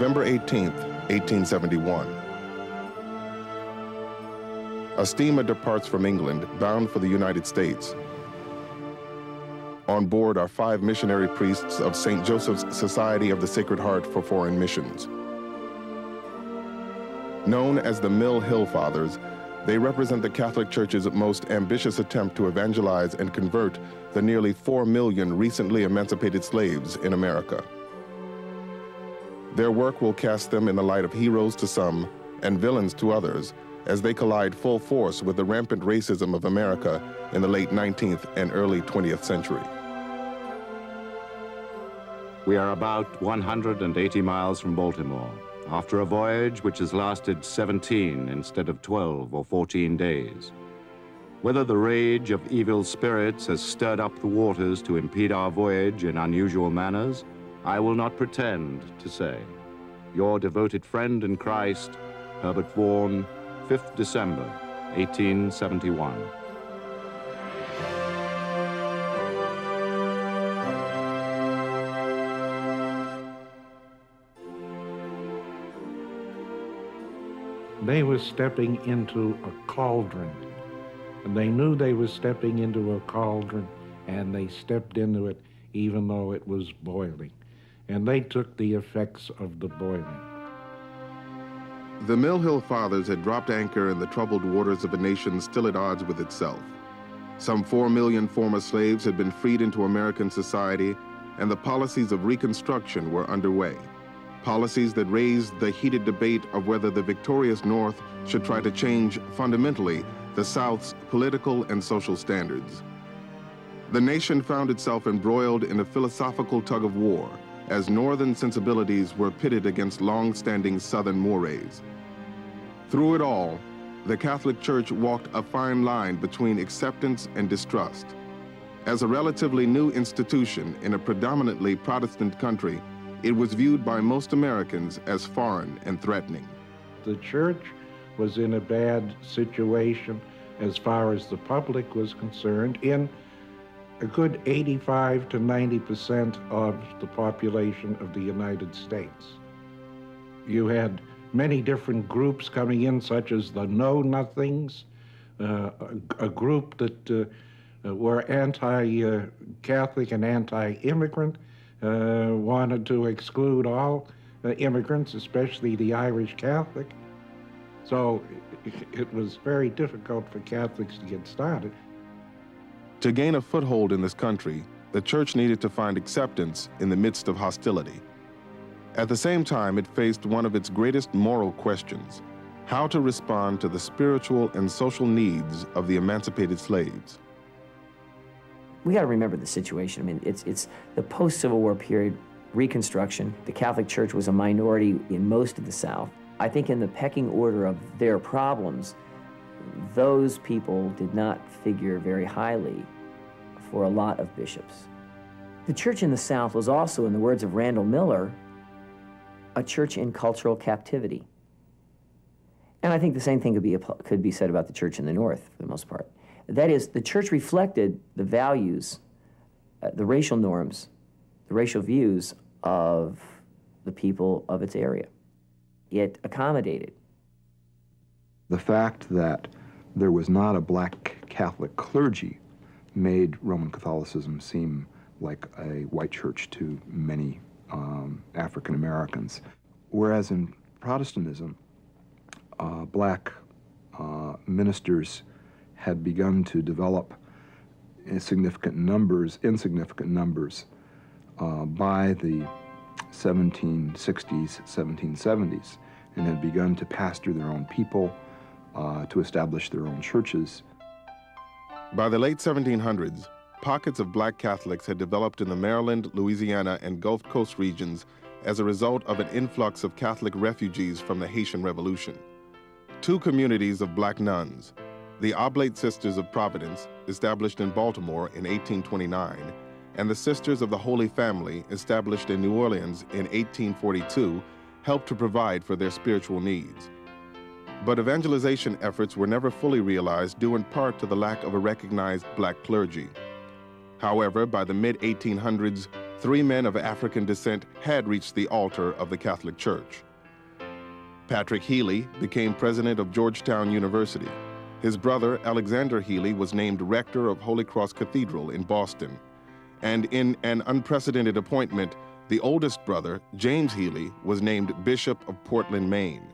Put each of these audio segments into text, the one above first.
November 18th, 1871. A steamer departs from England bound for the United States. On board are 5 missionary priests of St. Joseph's Society of the Sacred Heart for Foreign Missions. Known as the Mill Hill Fathers, they represent the Catholic Church's most ambitious attempt to evangelize and convert the nearly 4 million recently emancipated slaves in America. Their work will cast them in the light of heroes to some and villains to others as they collide full force with the rampant racism of America in the late 19th and early 20th century. We are about 180 miles from Baltimore, after a voyage which has lasted 17 instead of 12 or 14 days. Whether the rage of evil spirits has stirred up the waters to impede our voyage in unusual manners, I will not pretend to say. Your devoted friend in Christ, Herbert Vaughan, 5th December, 1871. They were stepping into a cauldron, and they knew they were stepping into a cauldron, and they stepped into it even though it was boiling, and they took the effects of the boiling. The Mill Hill Fathers had dropped anchor in the troubled waters of a nation still at odds with itself. Some 4 million former slaves had been freed into American society, and the policies of Reconstruction were underway. Policies that raised the heated debate of whether the victorious North should try to change fundamentally the South's political and social standards. The nation found itself embroiled in a philosophical tug of war as Northern sensibilities were pitted against long-standing Southern mores. Through it all, the Catholic Church walked a fine line between acceptance and distrust. As a relatively new institution in a predominantly Protestant country, it was viewed by most Americans as foreign and threatening. The church was in a bad situation as far as the public was concerned in a good 85 to 90% of the population of the United States. You had many different groups coming in, such as the Know-Nothings, a group that were anti-Catholic and anti-immigrant, wanted to exclude all immigrants, especially the Irish Catholic. So it was very difficult for Catholics to get started. To gain a foothold in this country, the church needed to find acceptance in the midst of hostility. At the same time, it faced one of its greatest moral questions: how to respond to the spiritual and social needs of the emancipated slaves. We got to remember the situation. I mean, it's the post-Civil War period, Reconstruction. The Catholic Church was a minority in most of the South. I think in the pecking order of their problems, those people did not figure very highly for a lot of bishops. The church in the South was also, in the words of Randall Miller, a church in cultural captivity. And I think the same thing could be said about the church in the North, for the most part. That is, the church reflected the values, the racial norms, the racial views of the people of its area. It accommodated. The fact that there was not a black Catholic clergy made Roman Catholicism seem like a white church to many African Americans. Whereas in Protestantism, black ministers had begun to develop in significant numbers by the 1760s, 1770s, and had begun to pastor their own people, to establish their own churches. By the late 1700s, pockets of black Catholics had developed in the Maryland, Louisiana, and Gulf Coast regions as a result of an influx of Catholic refugees from the Haitian Revolution. 2 communities of black nuns, the Oblate Sisters of Providence, established in Baltimore in 1829, and the Sisters of the Holy Family, established in New Orleans in 1842, helped to provide for their spiritual needs. But evangelization efforts were never fully realized due in part to the lack of a recognized black clergy. However, by the mid-1800s, 3 men of African descent had reached the altar of the Catholic Church. Patrick Healy became president of Georgetown University. His brother, Alexander Healy, was named rector of Holy Cross Cathedral in Boston. And in an unprecedented appointment, the oldest brother, James Healy, was named Bishop of Portland, Maine.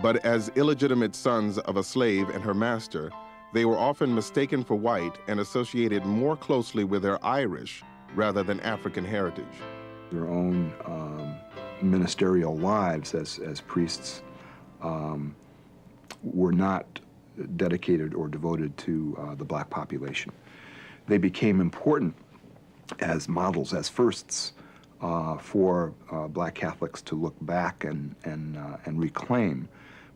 But as illegitimate sons of a slave and her master, they were often mistaken for white and associated more closely with their Irish rather than African heritage. Their own ministerial lives as priests were not dedicated or devoted to the black population. They became important as models, as firsts for black Catholics to look back and reclaim,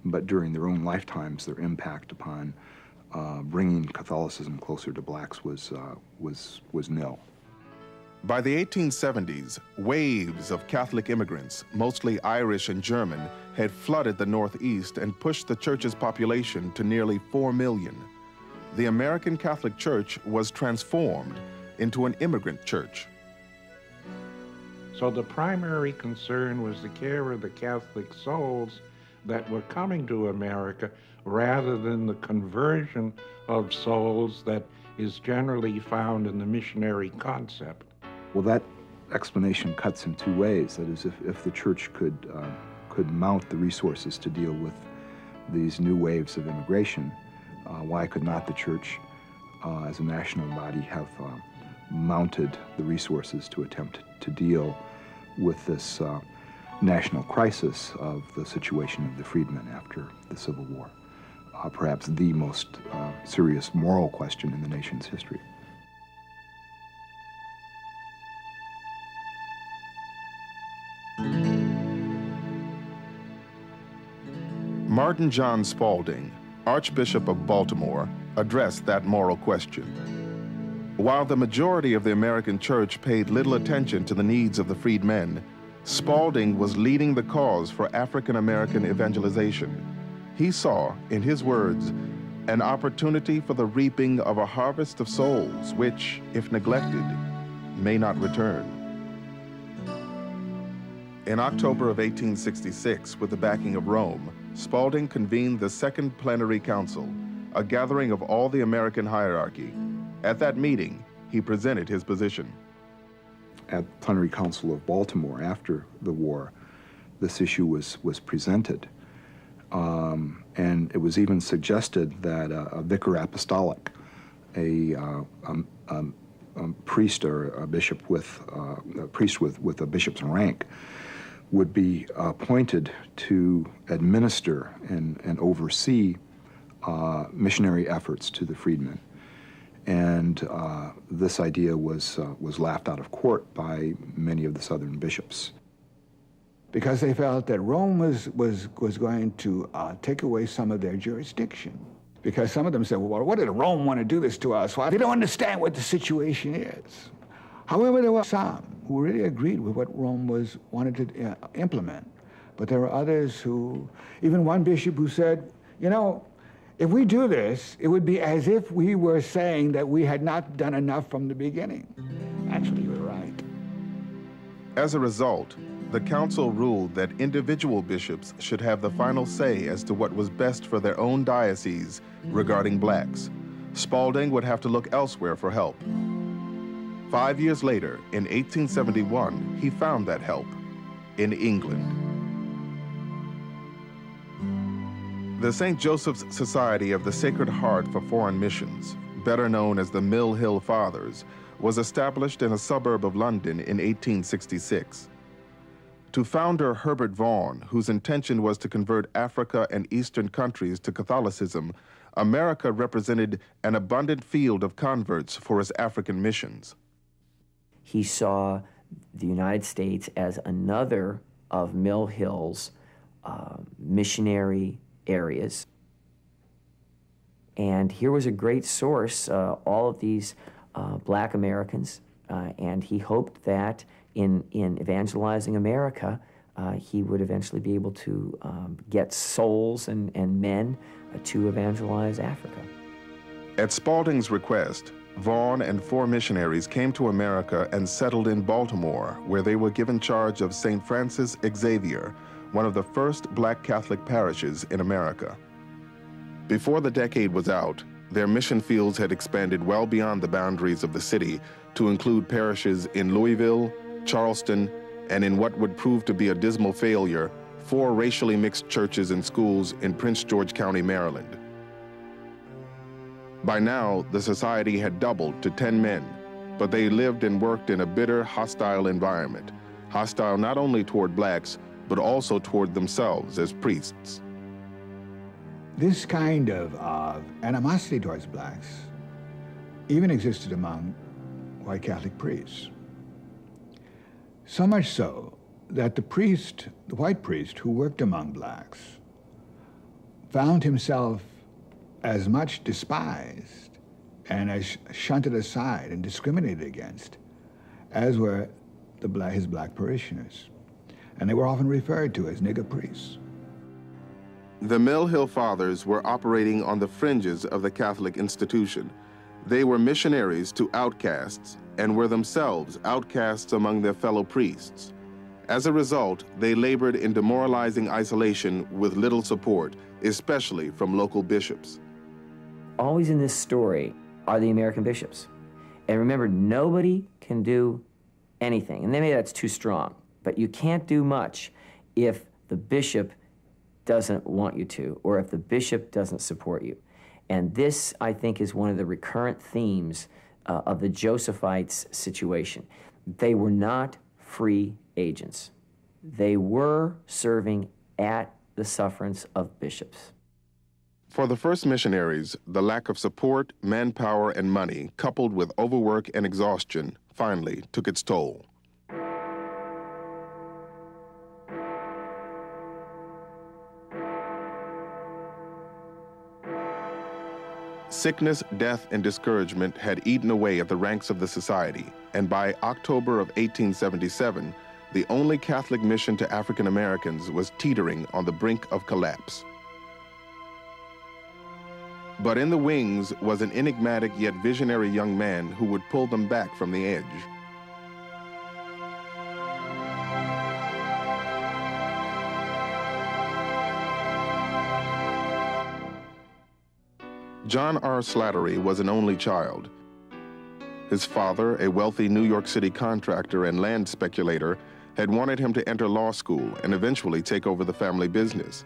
but during their own lifetimes, their impact upon bringing Catholicism closer to blacks was nil. By the 1870s, waves of Catholic immigrants, mostly Irish and German, had flooded the Northeast and pushed the church's population to nearly 4 million. The American Catholic Church was transformed into an immigrant church. So the primary concern was the care of the Catholic souls that were coming to America rather than the conversion of souls that is generally found in the missionary concept. Well, that explanation cuts in 2 ways. That is, if the church could mount the resources to deal with these new waves of immigration, why could not the church, as a national body, have mounted the resources to attempt to deal with this national crisis of the situation of the freedmen after the Civil War? Perhaps the most serious moral question in the nation's history. Martin John Spalding, Archbishop of Baltimore, addressed that moral question. While the majority of the American church paid little attention to the needs of the freedmen, Spalding was leading the cause for African American evangelization. He saw, in his words, an opportunity for the reaping of a harvest of souls which, if neglected, may not return. In October of 1866, with the backing of Rome, Spalding convened the Second Plenary Council, a gathering of all the American hierarchy. At that meeting, he presented his position. At the Plenary Council of Baltimore, after the war, this issue was presented. And it was even suggested that a vicar apostolic, a priest or a bishop with a bishop's rank, would be appointed to administer and oversee missionary efforts to the freedmen. And this idea was laughed out of court by many of the Southern bishops. Because they felt that Rome was going to take away some of their jurisdiction. Because some of them said, well, what did Rome want to do this to us? Well, they don't understand what the situation is. However, there were some who really agreed with what Rome wanted to implement. But there were others who, even one bishop who said, you know, if we do this, it would be as if we were saying that we had not done enough from the beginning. Actually, you were right. As a result, the council ruled that individual bishops should have the final say as to what was best for their own diocese regarding blacks. Spalding would have to look elsewhere for help. 5 years later, in 1871, he found that help in England. The St. Joseph's Society of the Sacred Heart for Foreign Missions, better known as the Mill Hill Fathers, was established in a suburb of London in 1866. To founder Herbert Vaughan, whose intention was to convert Africa and Eastern countries to Catholicism, America represented an abundant field of converts for his African missions. He saw the United States as another of Mill Hill's missionary areas. And here was a great source, all of these black Americans, and he hoped that in evangelizing America, he would eventually be able to get souls and men to evangelize Africa. At Spalding's request, Vaughn and 4 missionaries came to America and settled in Baltimore, where they were given charge of St. Francis Xavier, one of the first black Catholic parishes in America. Before the decade was out, their mission fields had expanded well beyond the boundaries of the city to include parishes in Louisville, Charleston, and in what would prove to be a dismal failure, 4 racially mixed churches and schools in Prince George County, Maryland. By now, the society had doubled to 10 men, but they lived and worked in a bitter, hostile environment, hostile not only toward blacks, but also toward themselves as priests. This kind of animosity towards blacks even existed among white Catholic priests. So much so that the white priest who worked among blacks found himself as much despised and as shunted aside and discriminated against as were his black parishioners. And they were often referred to as nigger priests. The Mill Hill Fathers were operating on the fringes of the Catholic institution. They were missionaries to outcasts and were themselves outcasts among their fellow priests. As a result, they labored in demoralizing isolation with little support, especially from local bishops. Always in this story are the American bishops. And remember, nobody can do anything. And maybe that's too strong, but you can't do much if the bishop doesn't want you to, or if the bishop doesn't support you. And this, I think, is one of the recurrent themes of the Josephites' situation. They were not free agents. They were serving at the sufferance of bishops. For the first missionaries, the lack of support, manpower, and money, coupled with overwork and exhaustion, finally took its toll. Sickness, death, and discouragement had eaten away at the ranks of the society, and by October of 1877, the only Catholic mission to African Americans was teetering on the brink of collapse. But in the wings was an enigmatic yet visionary young man who would pull them back from the edge. John R. Slattery was an only child. His father, a wealthy New York City contractor and land speculator, had wanted him to enter law school and eventually take over the family business.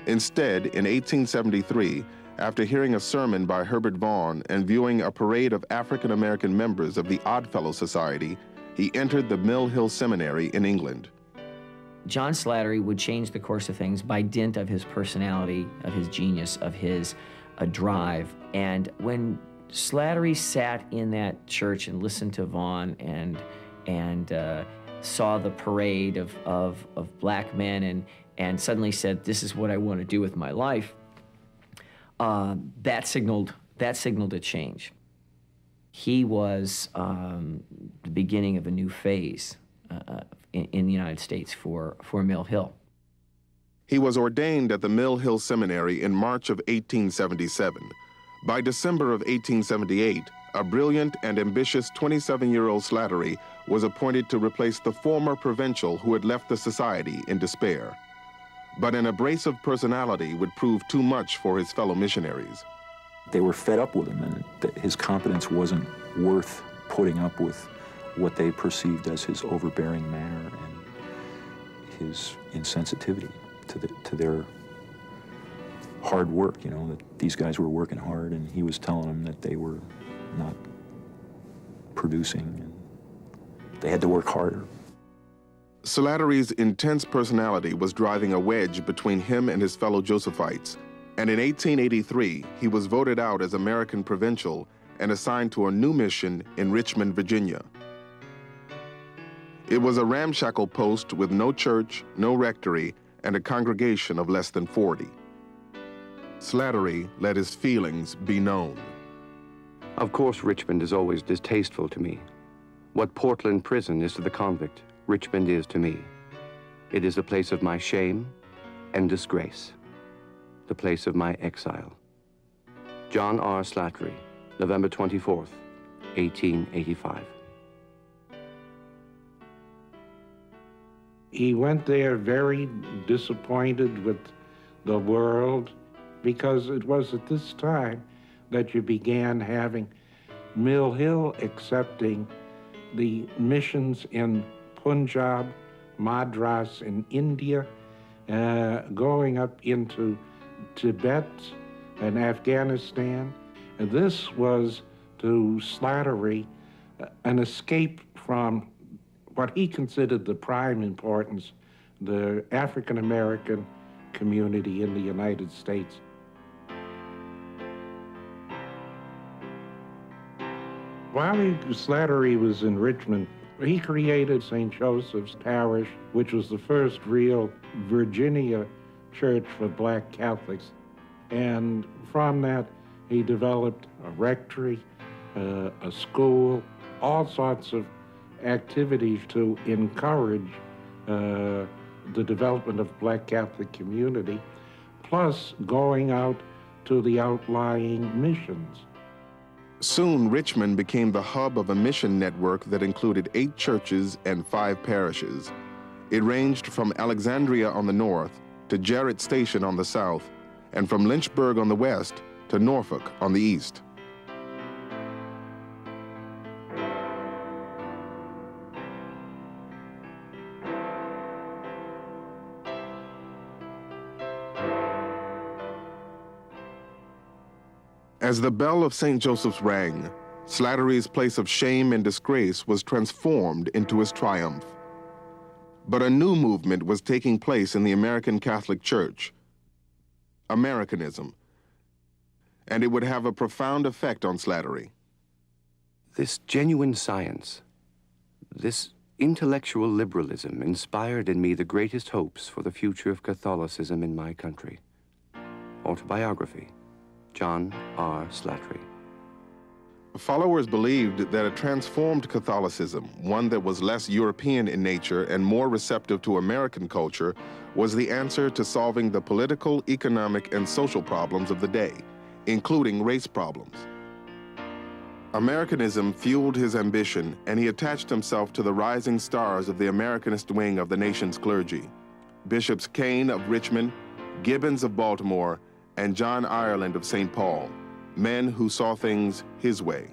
Instead, in 1873, after hearing a sermon by Herbert Vaughan and viewing a parade of African-American members of the Oddfellow Society, he entered the Mill Hill Seminary in England. John Slattery would change the course of things by dint of his personality, of his genius, of his drive. And when Slattery sat in that church and listened to Vaughan and saw the parade of black men and suddenly said, "This is what I want to do with my life," that signaled a change. He was the beginning of a new phase in the United States for Mill Hill. He was ordained at the Mill Hill Seminary in March of 1877. By December of 1878, a brilliant and ambitious 27-year-old Slattery was appointed to replace the former provincial who had left the society in despair. But an abrasive personality would prove too much for his fellow missionaries. They were fed up with him, and that his competence wasn't worth putting up with what they perceived as his overbearing manner and his insensitivity to their hard work, you know, that these guys were working hard, and he was telling them that they were not producing, and they had to work harder. Slattery's intense personality was driving a wedge between him and his fellow Josephites, and in 1883, he was voted out as American provincial and assigned to a new mission in Richmond, Virginia. It was a ramshackle post with no church, no rectory, and a congregation of less than 40. Slattery let his feelings be known. Of course, Richmond is always distasteful to me. What Portland prison is to the convict, Richmond is to me. It is the place of my shame and disgrace, the place of my exile. John R. Slattery, November 24th, 1885. He went there very disappointed with the world, because it was at this time that you began having Mill Hill accepting the missions in Punjab, Madras in India, going up into Tibet and Afghanistan. And this was to Slattery an escape from what he considered the prime importance, the African American community in the United States. While Slattery was in Richmond, he created St. Joseph's Parish, which was the first real Virginia church for black Catholics. And from that, he developed a rectory, a school, all sorts of activities to encourage the development of black Catholic community, plus going out to the outlying missions. Soon, Richmond became the hub of a mission network that included 8 churches and 5 parishes. It ranged from Alexandria on the north to Jarrett Station on the south, and from Lynchburg on the west to Norfolk on the east. As the bell of St. Joseph's rang, Slattery's place of shame and disgrace was transformed into his triumph. But a new movement was taking place in the American Catholic Church, Americanism, and it would have a profound effect on Slattery. This genuine science, this intellectual liberalism inspired in me the greatest hopes for the future of Catholicism in my country. Autobiography, John R. Slattery. Followers believed that a transformed Catholicism, one that was less European in nature and more receptive to American culture, was the answer to solving the political, economic, and social problems of the day, including race problems. Americanism fueled his ambition, and he attached himself to the rising stars of the Americanist wing of the nation's clergy, Bishops Kane of Richmond, Gibbons of Baltimore, and John Ireland of St. Paul, men who saw things his way.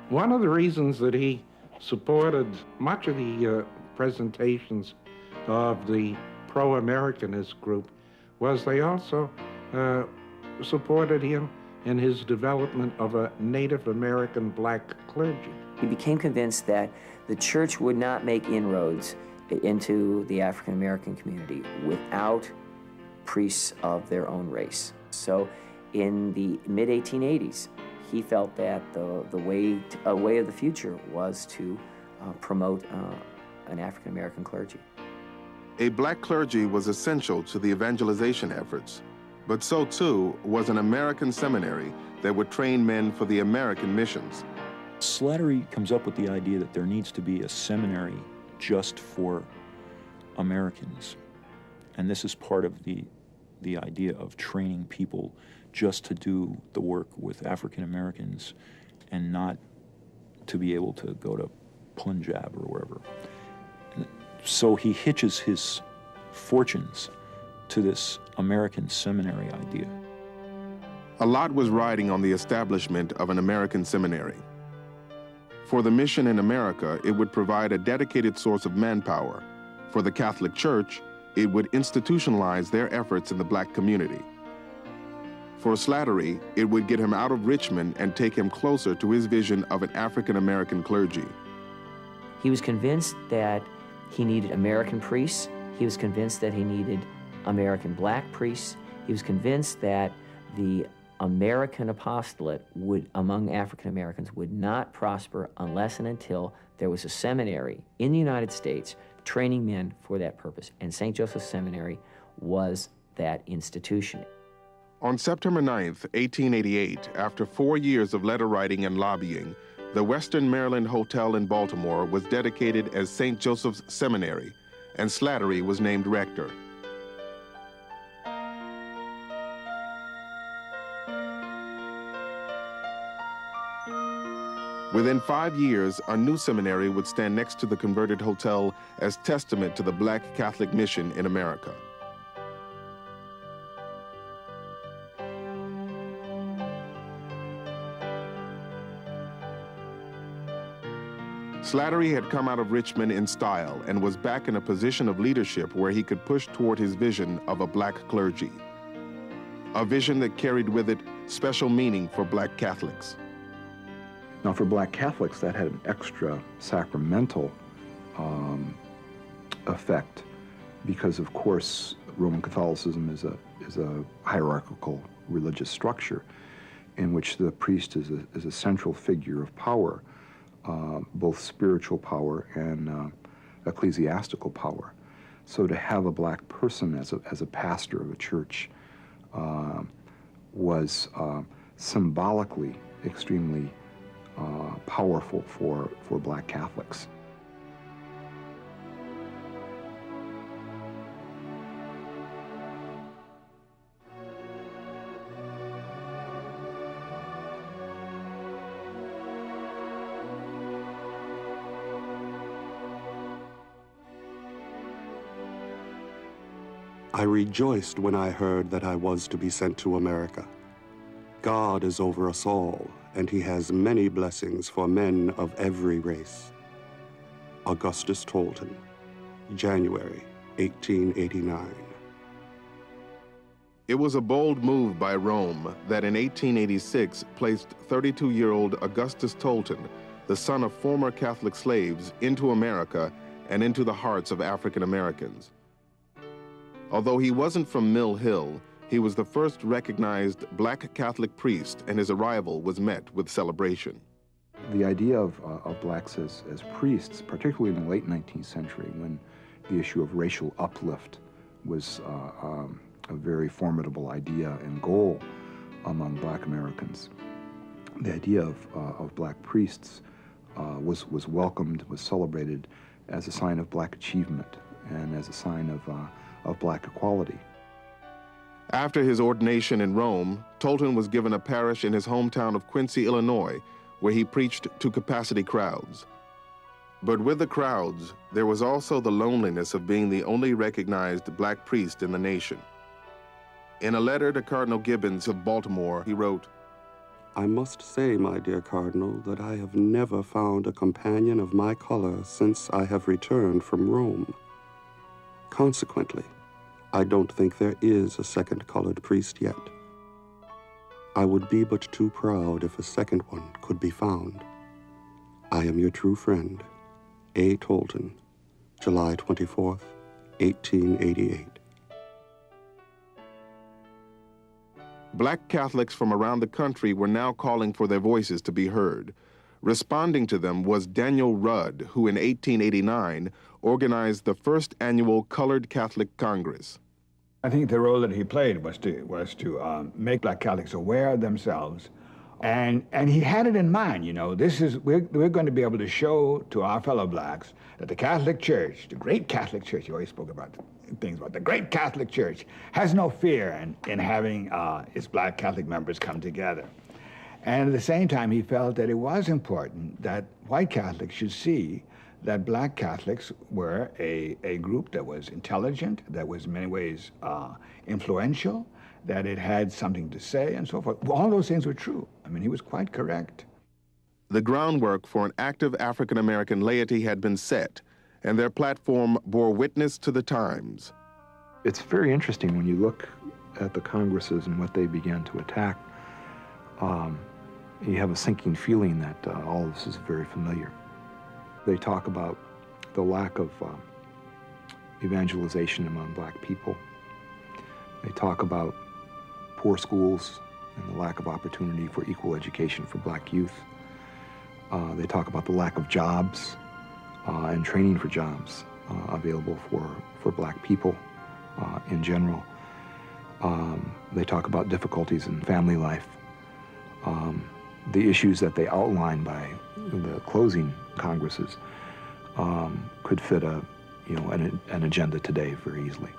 One of the reasons that he supported much of the presentations of the pro-Americanist group was they also supported him in his development of a Native American black clergy. He became convinced that the church would not make inroads into the African American community without priests of their own race. So in the mid-1880s, he felt that a way of the future was to promote an African American clergy. A black clergy was essential to the evangelization efforts, but so too was an American seminary that would train men for the American missions. Slattery comes up with the idea that there needs to be a seminary just for Americans. And this is part of the idea of training people just to do the work with African Americans and not to be able to go to Punjab or wherever. So he hitches his fortunes to this American seminary idea. A lot was riding on the establishment of an American seminary. For the mission in America, it would provide a dedicated source of manpower. For the Catholic Church, it would institutionalize their efforts in the black community. For Slattery, it would get him out of Richmond and take him closer to his vision of an African American clergy. He was convinced that he needed American priests. He was convinced that he needed American black priests. He was convinced that the American apostolate among African Americans would not prosper unless and until there was a seminary in the United States training men for that purpose. And St. Joseph's Seminary was that institution. On September 9th, 1888, after 4 years of letter writing and lobbying, the Western Maryland Hotel in Baltimore was dedicated as St. Joseph's Seminary, and Slattery was named rector. Within 5 years, a new seminary would stand next to the converted hotel as testament to the Black Catholic mission in America. Slattery had come out of Richmond in style and was back in a position of leadership where he could push toward his vision of a black clergy. A vision that carried with it special meaning for Black Catholics. Now, for Black Catholics, that had an extra sacramental effect because, of course, Roman Catholicism is a hierarchical religious structure in which the priest is a central figure of power, both spiritual power and ecclesiastical power. So to have a black person as a pastor of a church was symbolically extremely powerful for Black Catholics. I rejoiced when I heard that I was to be sent to America. God is over us all, and he has many blessings for men of every race. Augustus Tolton, January 1889. It was a bold move by Rome that in 1886 placed 32-year-old Augustus Tolton, the son of former Catholic slaves, into America and into the hearts of African Americans. Although he wasn't from Mill Hill, he was the first recognized Black Catholic priest, and his arrival was met with celebration. The idea of blacks as priests, particularly in the late 19th century, when the issue of racial uplift was a very formidable idea and goal among Black Americans, the idea of black priests was welcomed, was celebrated as a sign of black achievement and as a sign of black equality. After his ordination in Rome, Tolton was given a parish in his hometown of Quincy, Illinois, where he preached to capacity crowds. But with the crowds, there was also the loneliness of being the only recognized black priest in the nation. In a letter to Cardinal Gibbons of Baltimore, he wrote, I must say, my dear Cardinal, that I have never found a companion of my color since I have returned from Rome. Consequently, I don't think there is a second colored priest yet. I would be but too proud if a second one could be found. I am your true friend, A. Tolton, July 24th, 1888. Black Catholics from around the country were now calling for their voices to be heard. Responding to them was Daniel Rudd, who in 1889 organized the first annual Colored Catholic Congress. I think the role that he played was to make Black Catholics aware of themselves, and he had it in mind. You know, we're going to be able to show to our fellow blacks that the Catholic Church, the great Catholic Church, he always spoke about things about the great Catholic Church, has no fear in having its Black Catholic members come together. And at the same time, he felt that it was important that white Catholics should see that Black Catholics were a group that was intelligent, that was in many ways influential, that it had something to say and so forth. All those things were true. I mean, he was quite correct. The groundwork for an active African-American laity had been set, and their platform bore witness to the times. It's very interesting when you look at the Congresses and what they began to attack. You have a sinking feeling that all of this is very familiar. They talk about the lack of evangelization among black people. They talk about poor schools and the lack of opportunity for equal education for black youth. They talk about the lack of jobs and training for jobs available for black people in general. They talk about difficulties in family life. The issues that they outline by the closing Congresses could fit an agenda today very easily.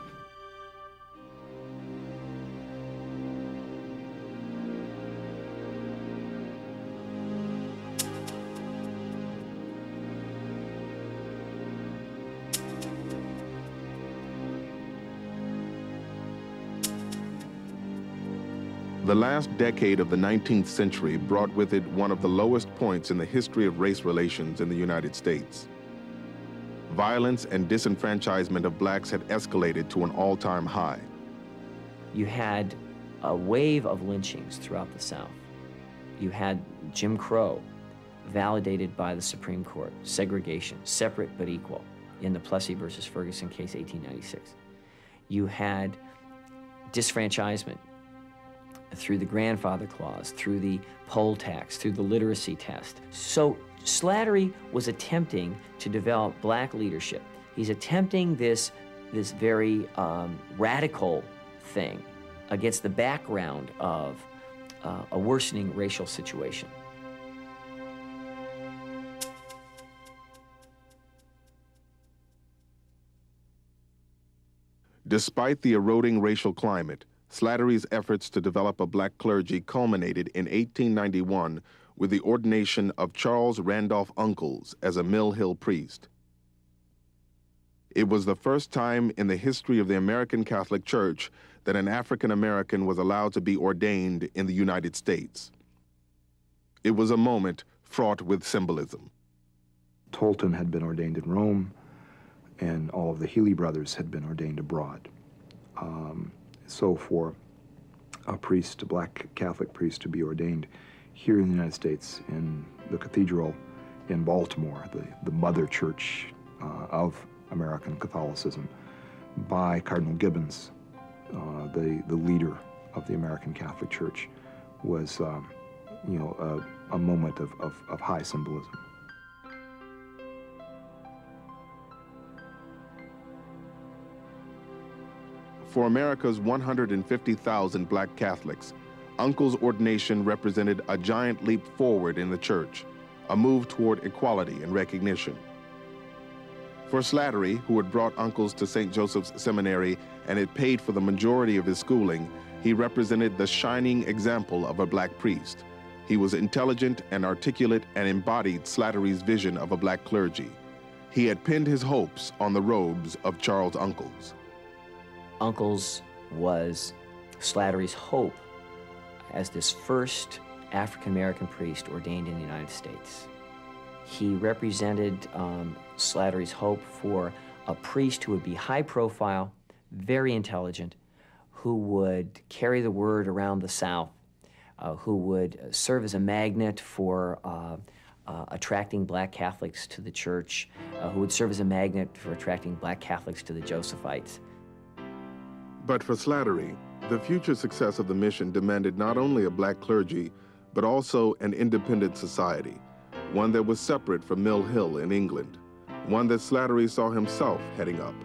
The last decade of the 19th century brought with it one of the lowest points in the history of race relations in the United States. Violence and disenfranchisement of blacks had escalated to an all-time high. You had a wave of lynchings throughout the South. You had Jim Crow, validated by the Supreme Court, segregation, separate but equal, in the Plessy versus Ferguson case, 1896. You had disfranchisement through the grandfather clause, through the poll tax, through the literacy test. So Slattery was attempting to develop black leadership. He's attempting this very radical thing against the background of a worsening racial situation. Despite the eroding racial climate, Slattery's efforts to develop a black clergy culminated in 1891 with the ordination of Charles Randolph Uncles as a Mill Hill priest. It was the first time in the history of the American Catholic Church that an African American was allowed to be ordained in the United States. It was a moment fraught with symbolism. Tolton had been ordained in Rome, and all of the Healy brothers had been ordained abroad. So for a priest, a black Catholic priest, to be ordained here in the United States in the cathedral in Baltimore, the mother church of American Catholicism, by Cardinal Gibbons, the leader of the American Catholic Church, was a moment of high symbolism. For America's 150,000 black Catholics, Uncle's ordination represented a giant leap forward in the church, a move toward equality and recognition. For Slattery, who had brought Uncles to St. Joseph's Seminary and had paid for the majority of his schooling, he represented the shining example of a black priest. He was intelligent and articulate and embodied Slattery's vision of a black clergy. He had pinned his hopes on the robes of Charles Uncles. Uncles was Slattery's hope as this first African-American priest ordained in the United States. He represented Slattery's hope for a priest who would be high profile, very intelligent, who would carry the word around the South, who would serve as a magnet for attracting black Catholics to the church, who would serve as a magnet for attracting black Catholics to the Josephites. But for Slattery, the future success of the mission demanded not only a black clergy, but also an independent society, one that was separate from Mill Hill in England, one that Slattery saw himself heading up.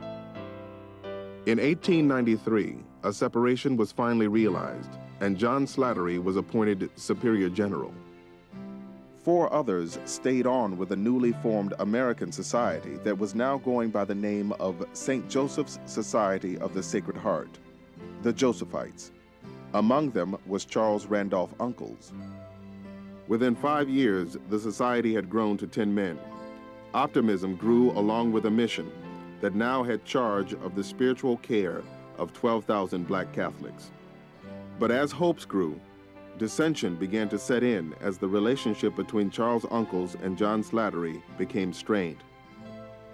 In 1893, a separation was finally realized, and John Slattery was appointed Superior General. 4 others stayed on with a newly formed American society that was now going by the name of St. Joseph's Society of the Sacred Heart, the Josephites. Among them was Charles Randolph Uncles. Within 5 years, the society had grown to 10 men. Optimism grew along with a mission that now had charge of the spiritual care of 12,000 black Catholics. But as hopes grew, dissension began to set in as the relationship between Charles Uncles and John Slattery became strained.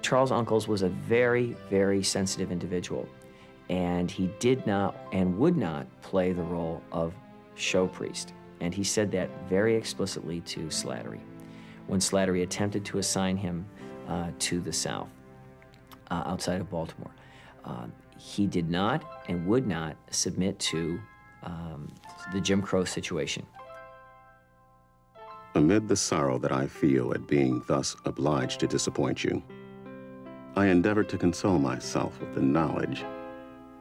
Charles Uncles was a very, very sensitive individual, and he did not and would not play the role of show priest. And he said that very explicitly to Slattery when Slattery attempted to assign him to the South, outside of Baltimore. He did not and would not submit to the Jim Crow situation. Amid the sorrow that I feel at being thus obliged to disappoint you, I endeavored to console myself with the knowledge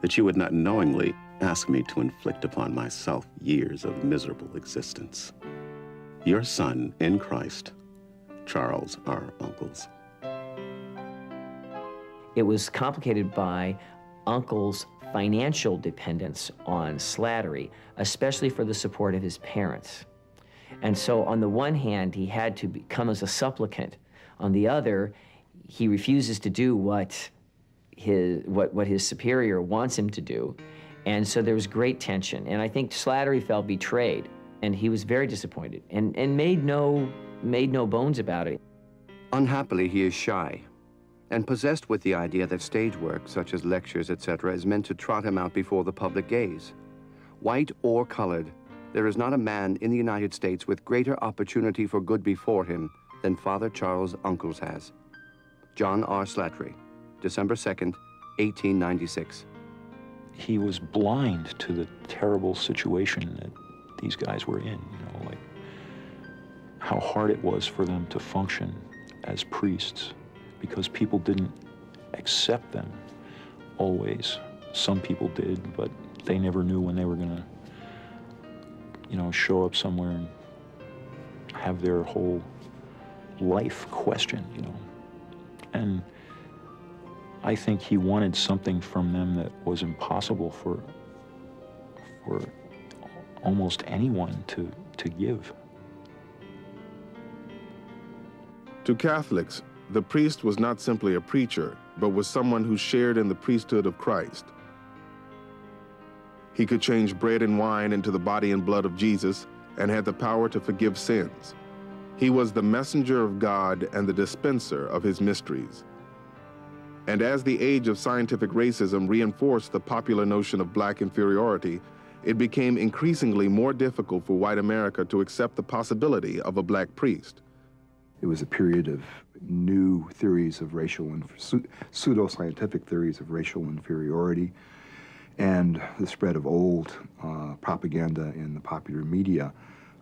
that you would not knowingly ask me to inflict upon myself years of miserable existence. Your son in Christ, Charles R. Uncles. It was complicated by Uncle's financial dependence on Slattery, especially for the support of his parents. And so on the one hand, he had to come as a supplicant. On the other, he refuses to do what his superior wants him to do. And so there was great tension. And I think Slattery felt betrayed, and he was very disappointed and made no bones about it. Unhappily, he is shy and possessed with the idea that stage work, such as lectures, etc., is meant to trot him out before the public gaze. White or colored, there is not a man in the United States with greater opportunity for good before him than Father Charles Uncles has. John R. Slattery, December 2nd, 1896. He was blind to the terrible situation that these guys were in, like how hard it was for them to function as priests because people didn't accept them always. Some people did, but they never knew when they were gonna, show up somewhere and have their whole life questioned, And I think he wanted something from them that was impossible for almost anyone to give. To Catholics, the priest was not simply a preacher, but was someone who shared in the priesthood of Christ. He could change bread and wine into the body and blood of Jesus and had the power to forgive sins. He was the messenger of God and the dispenser of his mysteries. And as the age of scientific racism reinforced the popular notion of black inferiority, it became increasingly more difficult for white America to accept the possibility of a black priest. It was a period of new theories of racial and pseudo-scientific theories of racial inferiority, and the spread of old propaganda in the popular media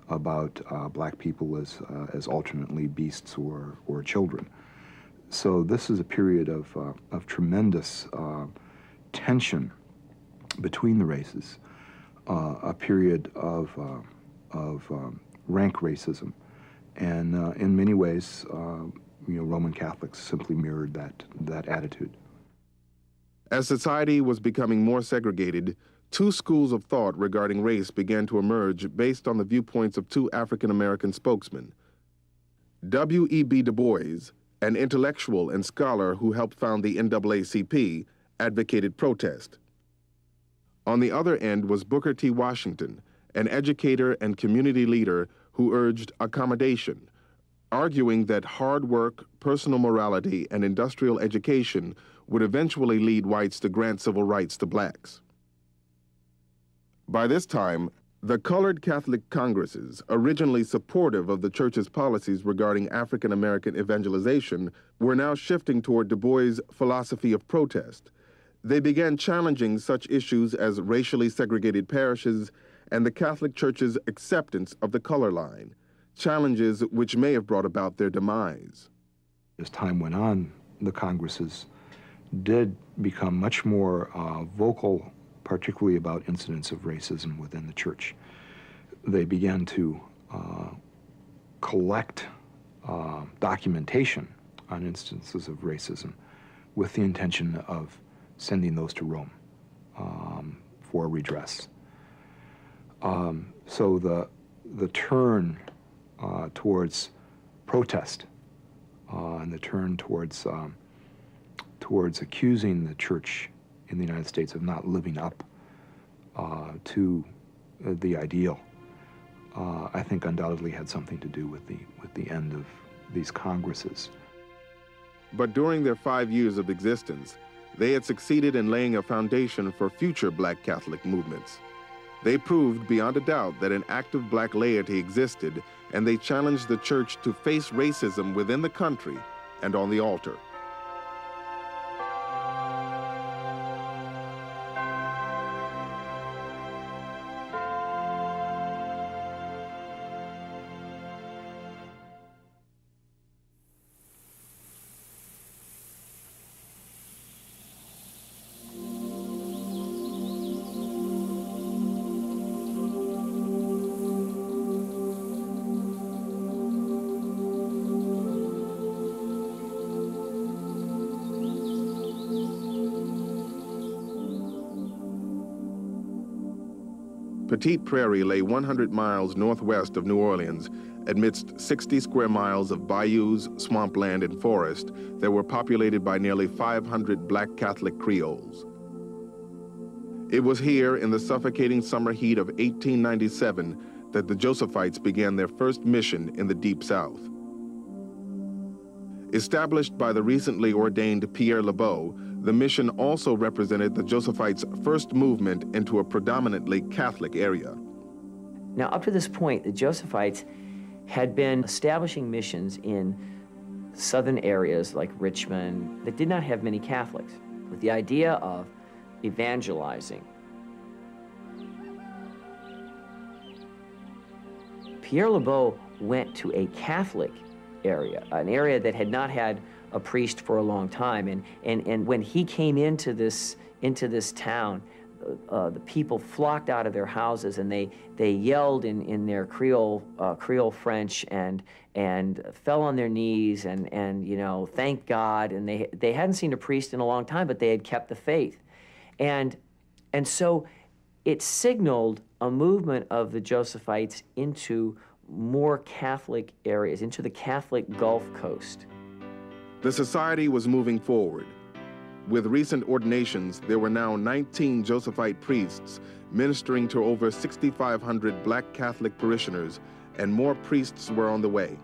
about black people as alternately beasts or children. So this is a period of tremendous tension between the races, a period of rank racism, and in many ways, Roman Catholics simply mirrored that attitude. As society was becoming more segregated, two schools of thought regarding race began to emerge based on the viewpoints of two African-American spokesmen. W.E.B. Du Bois, an intellectual and scholar who helped found the NAACP, advocated protest. On the other end was Booker T. Washington, an educator and community leader who urged accommodation, arguing that hard work, personal morality, and industrial education would eventually lead whites to grant civil rights to blacks. By this time, the colored Catholic congresses, originally supportive of the church's policies regarding African-American evangelization, were now shifting toward Du Bois' philosophy of protest. They began challenging such issues as racially segregated parishes and the Catholic Church's acceptance of the color line, challenges which may have brought about their demise. As time went on, the congresses did become much more vocal, particularly about incidents of racism within the church. They began to collect documentation on instances of racism with the intention of sending those to Rome for redress. So the turn towards protest and the turn towards accusing the church in the United States of not living up to the ideal, I think undoubtedly had something to do with the end of these congresses. But during their 5 years of existence, they had succeeded in laying a foundation for future black Catholic movements. They proved beyond a doubt that an active black laity existed, and they challenged the church to face racism within the country and on the altar. Petite Prairie lay 100 miles northwest of New Orleans, amidst 60 square miles of bayous, swampland, and forest that were populated by nearly 500 black Catholic Creoles. It was here in the suffocating summer heat of 1897 that the Josephites began their first mission in the Deep South. Established by the recently ordained Pierre Lebeau, the mission also represented the Josephites' first movement into a predominantly Catholic area. Now, up to this point, the Josephites had been establishing missions in southern areas like Richmond that did not have many Catholics, with the idea of evangelizing. Pierre Lebeau went to a Catholic area, an area that had not had a priest for a long time, and when he came into this town, the people flocked out of their houses and they yelled in their Creole French and fell on their knees and you know, thanked God, and they hadn't seen a priest in a long time, but they had kept the faith, and so it signaled a movement of the Josephites into more Catholic areas, into the Catholic Gulf Coast. The society was moving forward. With recent ordinations, there were now 19 Josephite priests ministering to over 6,500 black Catholic parishioners, and more priests were on the way.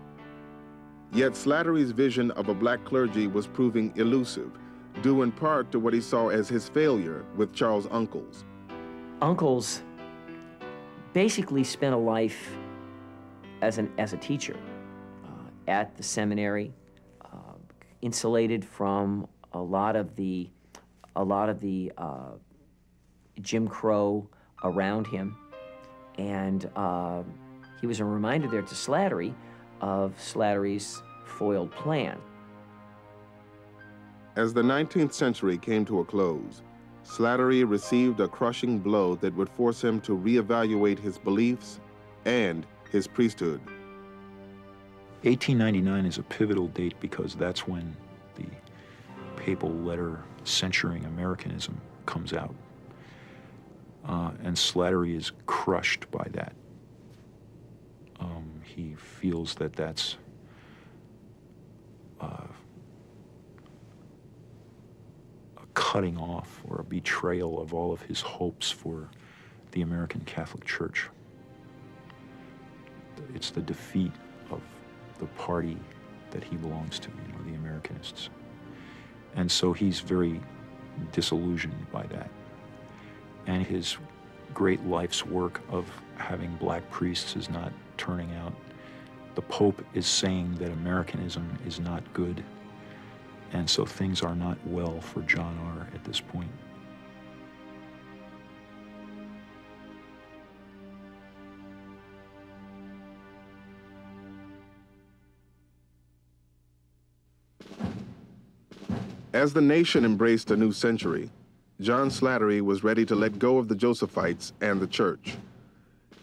Yet Slattery's vision of a black clergy was proving elusive, due in part to what he saw as his failure with Charles Uncles. Uncles basically spent a life as a teacher at the seminary, insulated from a lot of the Jim Crow around him, and he was a reminder there to Slattery of Slattery's foiled plan. As the 19th century came to a close, Slattery received a crushing blow that would force him to reevaluate his beliefs and his priesthood. 1899 is a pivotal date because that's when the papal letter censuring Americanism comes out. And Slattery is crushed by that. He feels that that's a cutting off or a betrayal of all of his hopes for the American Catholic Church. It's the defeat of the party that he belongs to, you know, the Americanists. And so he's very disillusioned by that. And his great life's work of having black priests is not turning out. The Pope is saying that Americanism is not good. And so things are not well for John R. at this point. As the nation embraced a new century, John Slattery was ready to let go of the Josephites and the church.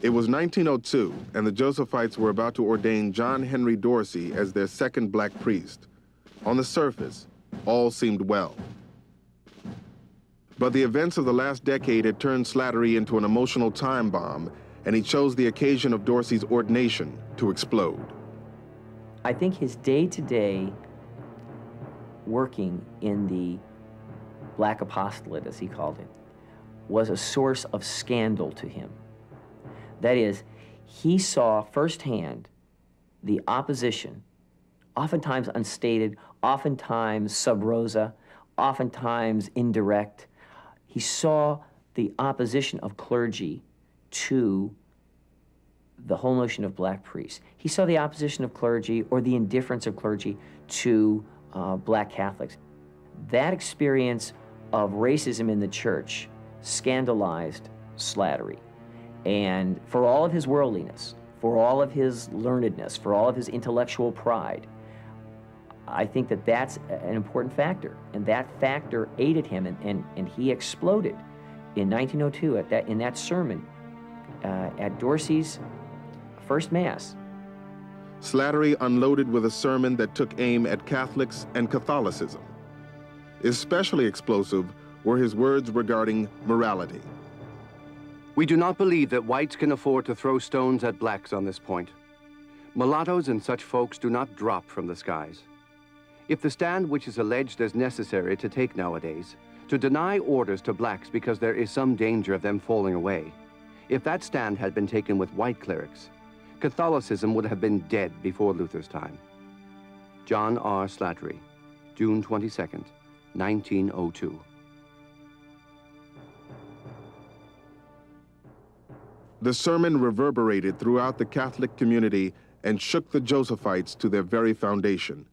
It was 1902, and the Josephites were about to ordain John Henry Dorsey as their second black priest. On the surface, all seemed well. But the events of the last decade had turned Slattery into an emotional time bomb, and he chose the occasion of Dorsey's ordination to explode. I think his day-to-day working in the Black Apostolate, as he called it, was a source of scandal to him. That is, he saw firsthand the opposition, oftentimes unstated, oftentimes sub rosa, oftentimes indirect. He saw the opposition of clergy to the whole notion of black priests. He saw the opposition of clergy or the indifference of clergy to black Catholics. That experience of racism in the church scandalized Slattery. And for all of his worldliness, for all of his learnedness, for all of his intellectual pride, I think that that's an important factor. And that factor aided him, and he exploded in 1902 in that sermon at Dorsey's first Mass. Slattery unloaded with a sermon that took aim at Catholics and Catholicism. Especially explosive were his words regarding morality. We do not believe that whites can afford to throw stones at blacks on this point. Mulattoes and such folks do not drop from the skies. If the stand which is alleged as necessary to take nowadays To deny orders to blacks because there is some danger of them falling away, if that stand had been taken with white clerics, Catholicism would have been dead before Luther's time. John R. Slattery, June 22nd, 1902. The sermon reverberated throughout the Catholic community and shook the Josephites to their very foundation.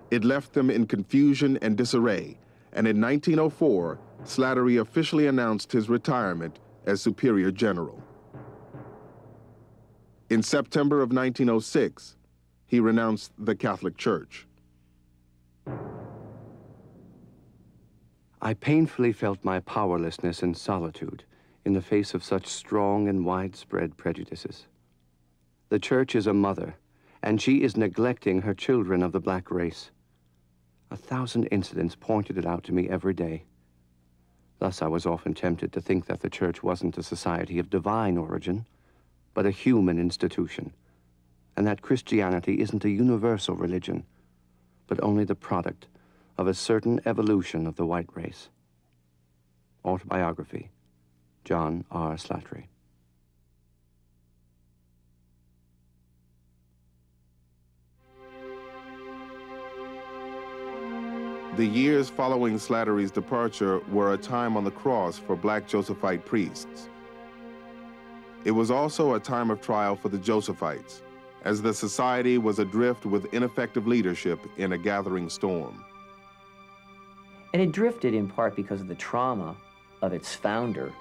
It left them in confusion and disarray, and in 1904, Slattery officially announced his retirement as Superior General. In September of 1906, he renounced the Catholic Church. I painfully felt my powerlessness and solitude in the face of such strong and widespread prejudices. The Church is a mother, and she is neglecting her children of the black race. 1,000 incidents pointed it out to me every day. Thus, I was often tempted to think that the Church wasn't a society of divine origin, but a human institution, and that Christianity isn't a universal religion, but only the product of a certain evolution of the white race. Autobiography, John R. Slattery. The years following Slattery's departure were a time on the cross for black Josephite priests. It was also a time of trial for the Josephites, as the society was adrift with ineffective leadership in a gathering storm. And it drifted in part because of the trauma of its founder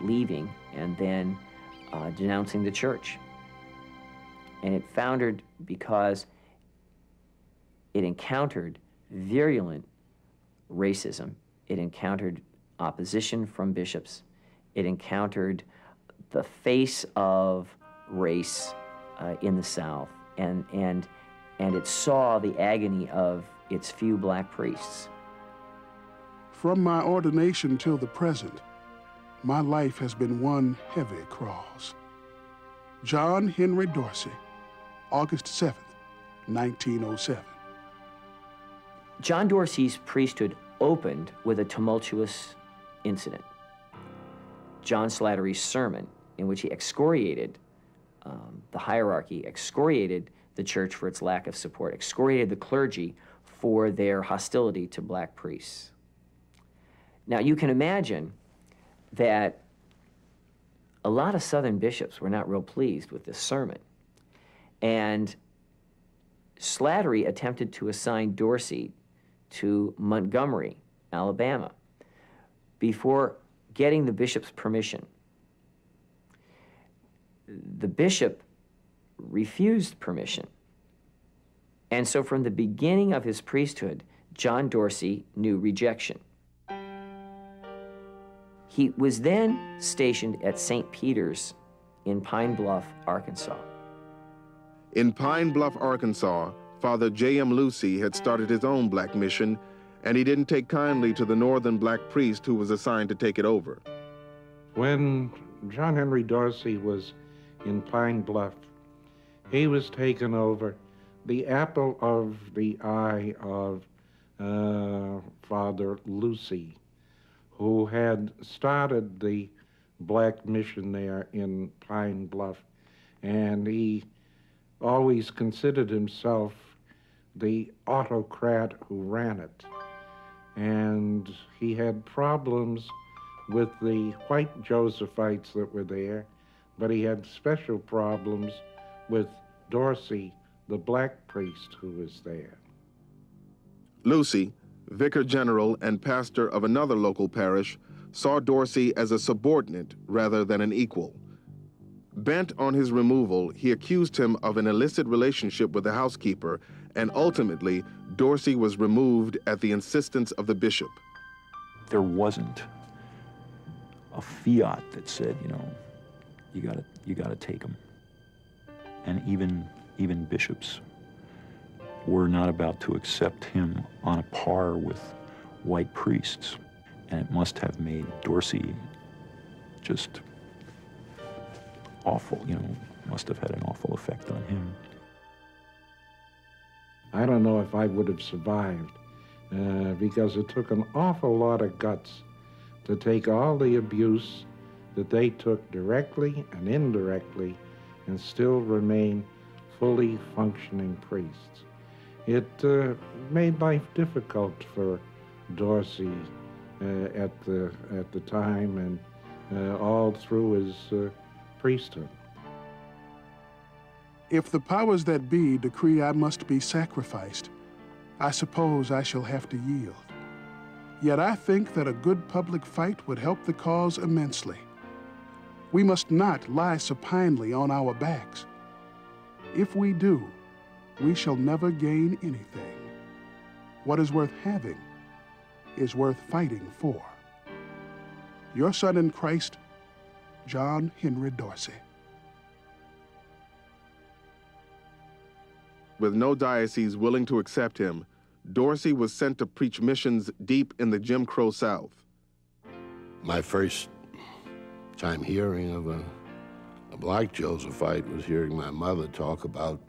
leaving and then denouncing the church. And it foundered because it encountered virulent racism. It encountered opposition from bishops. It encountered the face of race in the South, and it saw the agony of its few black priests. From my ordination till the present, my life has been one heavy cross. John Henry Dorsey, August 7th, 1907. John Dorsey's priesthood opened with a tumultuous incident. John Slattery's sermon, in which he excoriated the hierarchy, excoriated the church for its lack of support, excoriated the clergy for their hostility to black priests. Now, you can imagine that a lot of Southern bishops were not real pleased with this sermon. And Slattery attempted to assign Dorsey to Montgomery, Alabama, before getting the bishop's permission. The bishop refused permission. And so from the beginning of his priesthood, John Dorsey knew rejection. He was then stationed at St. Peter's in Pine Bluff, Arkansas. In Pine Bluff, Arkansas, Father J.M. Lucy had started his own black mission, and he didn't take kindly to the northern black priest who was assigned to take it over. When John Henry Dorsey was in Pine Bluff, he was taken over, the apple of the eye of Father Lucy, who had started the black mission there in Pine Bluff, and he always considered himself the autocrat who ran it. And he had problems with the white Josephites that were there, but he had special problems with Dorsey, the black priest who was there. Lucy, vicar general and pastor of another local parish, saw Dorsey as a subordinate rather than an equal. Bent on his removal, he accused him of an illicit relationship with the housekeeper, and ultimately, Dorsey was removed at the insistence of the bishop. There wasn't a fiat that said, you know, you gotta take them. And even bishops were not about to accept him on a par with white priests. And it must have made Dorsey just awful, you know, must have had an awful effect on him. I don't know if I would have survived because it took an awful lot of guts to take all the abuse that they took directly and indirectly and still remain fully functioning priests. It made life difficult for Dorsey at the time and all through his priesthood. If the powers that be decree I must be sacrificed, I suppose I shall have to yield. Yet I think that a good public fight would help the cause immensely. We must not lie supinely on our backs. If we do, we shall never gain anything. What is worth having is worth fighting for. Your son in Christ, John Henry Dorsey. With no diocese willing to accept him, Dorsey was sent to preach missions deep in the Jim Crow South. My first time hearing of a black Josephite was hearing my mother talk about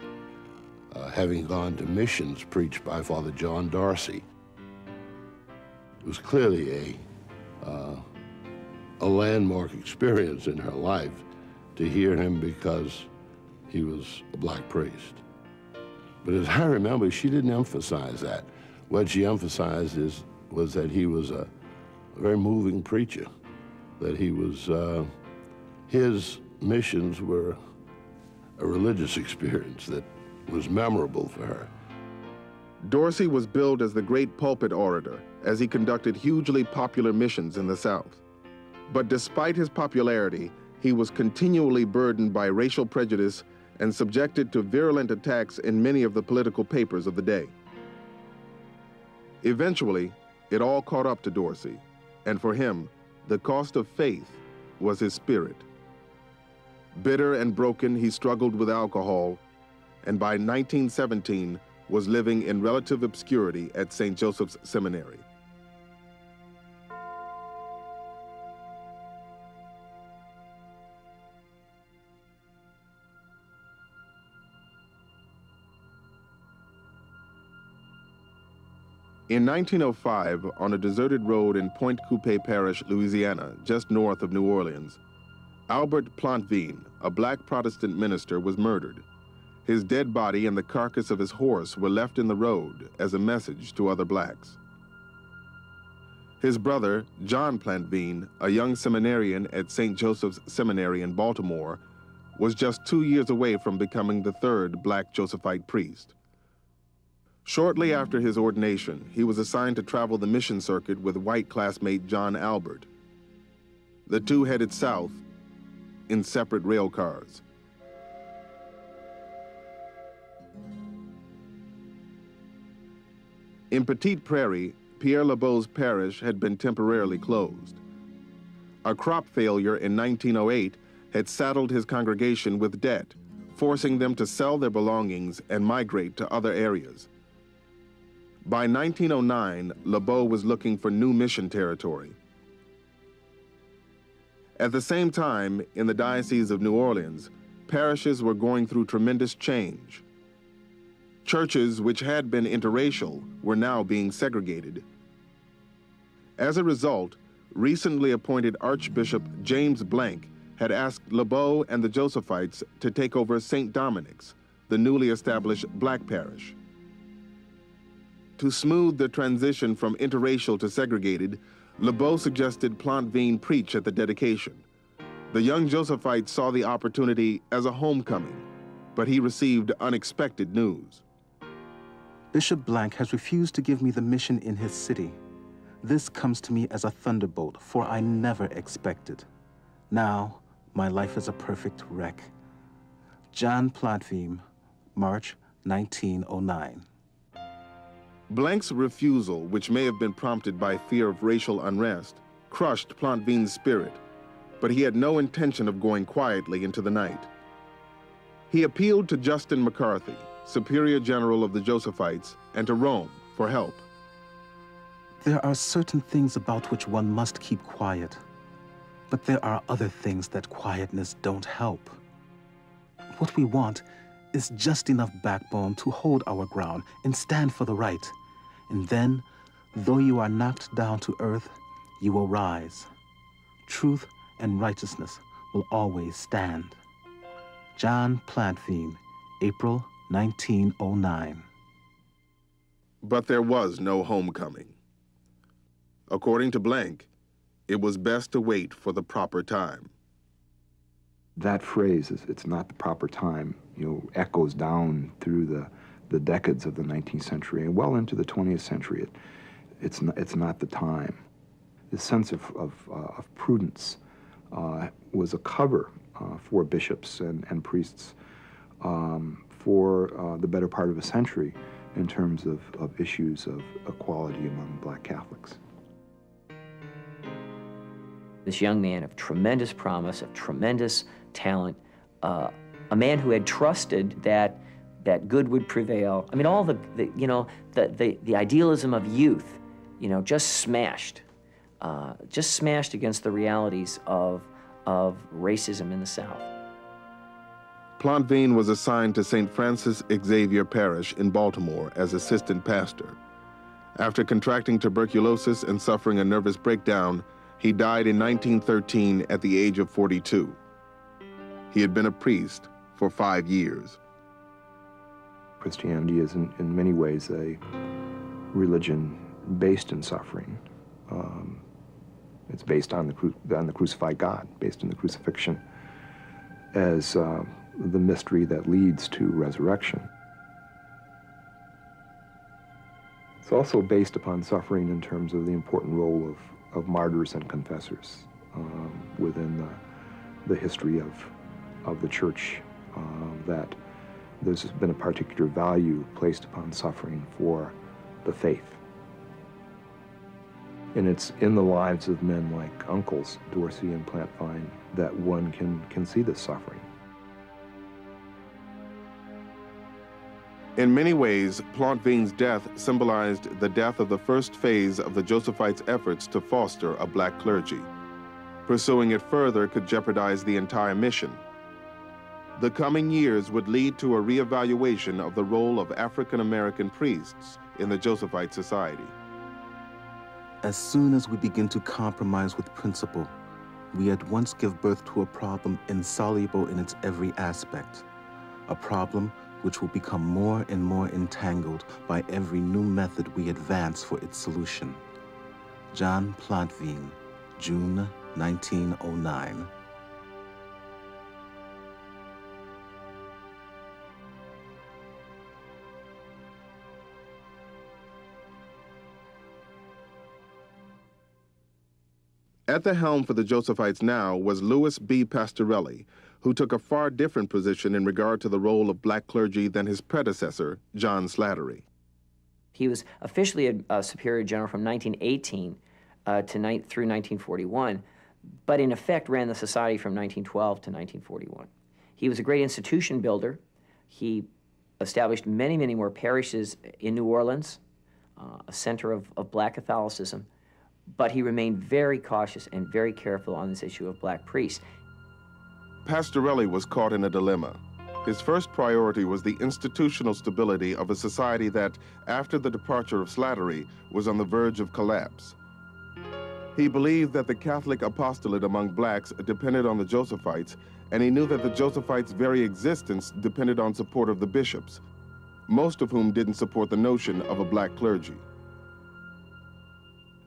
having gone to missions preached by Father John Dorsey. It was clearly a landmark experience in her life to hear him because he was a black priest. But as I remember, she didn't emphasize that. What she emphasized was that he was a very moving preacher, that he was, his missions were a religious experience that was memorable for her. Dorsey was billed as the great pulpit orator as he conducted hugely popular missions in the South. But despite his popularity, he was continually burdened by racial prejudice and subjected to virulent attacks in many of the political papers of the day. Eventually, it all caught up to Dorsey, and for him, the cost of faith was his spirit. Bitter and broken, he struggled with alcohol, and by 1917 was living in relative obscurity at St. Joseph's Seminary. In 1905, on a deserted road in Pointe Coupee Parish, Louisiana, just north of New Orleans, Albert Plantvin, a black Protestant minister, was murdered. His dead body and the carcass of his horse were left in the road as a message to other blacks. His brother, John Plantvin, a young seminarian at St. Joseph's Seminary in Baltimore, was just 2 years away from becoming the third black Josephite priest. Shortly after his ordination, he was assigned to travel the mission circuit with white classmate John Albert. The two headed south in separate rail cars. In Petite Prairie, Pierre Lebeau's parish had been temporarily closed. A crop failure in 1908 had saddled his congregation with debt, forcing them to sell their belongings and migrate to other areas. By 1909, Lebeau was looking for new mission territory. At the same time, in the Diocese of New Orleans, parishes were going through tremendous change. Churches which had been interracial were now being segregated. As a result, recently appointed Archbishop James Blank had asked Lebeau and the Josephites to take over St. Dominic's, the newly established black parish. To smooth the transition from interracial to segregated, Lebeau suggested Plantvin preach at the dedication. The young Josephite saw the opportunity as a homecoming, but he received unexpected news. Bishop Blank has refused to give me the mission in his city. This comes to me as a thunderbolt, for I never expected. Now, my life is a perfect wreck. John Plantvin, March 1909. Blank's refusal, which may have been prompted by fear of racial unrest, crushed Plantvin's spirit, but he had no intention of going quietly into the night. He appealed to Justin McCarthy, Superior General of the Josephites, and to Rome for help. There are certain things about which one must keep quiet, but there are other things that quietness don't help. What we want is just enough backbone to hold our ground and stand for the right. And then Though you are knocked down to earth, you will rise. Truth and righteousness will always stand. John Plantveen, April 1909. But there was no homecoming. According to Blank, it was best to wait for the proper time. That phrase, it's not the proper time, echoes down through the decades of the 19th century and well into the 20th century. It's not the time. This sense of prudence was a cover for bishops and priests for the better part of a century in terms of issues of equality among black Catholics. This young man of tremendous promise, of tremendous talent, a man who had trusted that good would prevail. I mean, all the idealism of youth, just smashed against the realities of racism in the South. Plantveen was assigned to St. Francis Xavier Parish in Baltimore as assistant pastor. After contracting tuberculosis and suffering a nervous breakdown, he died in 1913 at the age of 42. He had been a priest for 5 years. Christianity is in many ways a religion based in suffering. It's based on the crucified God, based on the crucifixion as the mystery that leads to resurrection. It's also based upon suffering in terms of the important role of martyrs and confessors within the history of the church, that there's been a particular value placed upon suffering for the faith. And it's in the lives of men like uncles Dorsey and Plantveen that one can see this suffering. In many ways, Plantveen's death symbolized the death of the first phase of the Josephites' efforts to foster a black clergy. Pursuing it further could jeopardize the entire mission. The coming years would lead to a reevaluation of the role of African American priests in the Josephite society. As soon as we begin to compromise with principle, we at once give birth to a problem insoluble in its every aspect, a problem which will become more and more entangled by every new method we advance for its solution. John Plantveen, June 1909. At the helm for the Josephites now was Louis B. Pastorelli, who took a far different position in regard to the role of black clergy than his predecessor, John Slattery. He was officially a superior general from 1918 through 1941, but in effect ran the society from 1912 to 1941. He was a great institution builder. He established many, many more parishes in New Orleans, a center of black Catholicism, but he remained very cautious and very careful on this issue of black priests. Pastorelli was caught in a dilemma. His first priority was the institutional stability of a society that, after the departure of Slattery, was on the verge of collapse. He believed that the Catholic apostolate among blacks depended on the Josephites, and he knew that the Josephites' very existence depended on support of the bishops, most of whom didn't support the notion of a black clergy.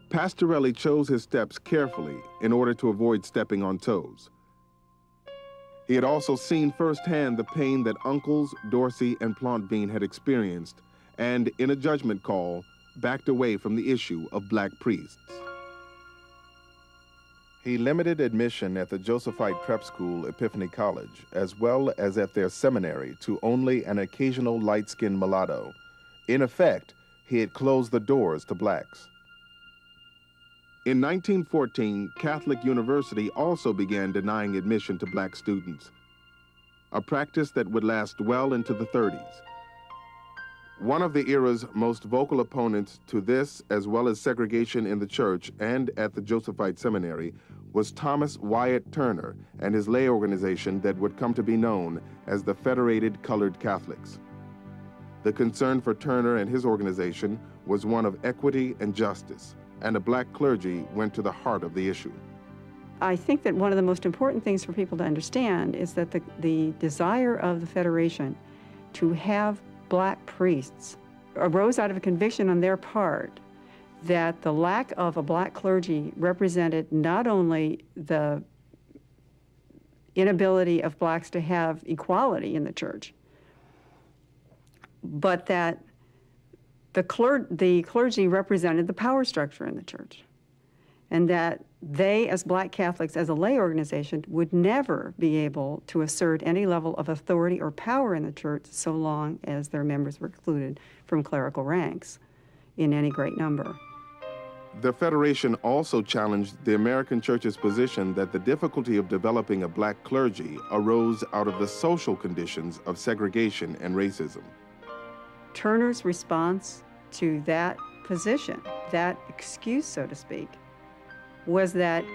Pastorelli chose his steps carefully in order to avoid stepping on toes. He had also seen firsthand the pain that uncles Dorsey and Plantveen had experienced, and in a judgment call, backed away from the issue of black priests. He limited admission at the Josephite prep school, Epiphany College, as well as at their seminary to only an occasional light-skinned mulatto. In effect, he had closed the doors to blacks. In 1914, Catholic University also began denying admission to black students, a practice that would last well into the 30s. One of the era's most vocal opponents to this, as well as segregation in the church and at the Josephite Seminary, was Thomas Wyatt Turner and his lay organization that would come to be known as the Federated Colored Catholics. The concern for Turner and his organization was one of equity and justice, and a black clergy went to the heart of the issue. I think that one of the most important things for people to understand is that the desire of the Federation to have black priests arose out of a conviction on their part that the lack of a black clergy represented not only the inability of blacks to have equality in the church, but that the clergy represented the power structure in the church, and that they, as black Catholics, as a lay organization, would never be able to assert any level of authority or power in the church so long as their members were excluded from clerical ranks in any great number. The Federation also challenged the American Church's position that the difficulty of developing a black clergy arose out of the social conditions of segregation and racism. Turner's response to that position, that excuse, so to speak, was that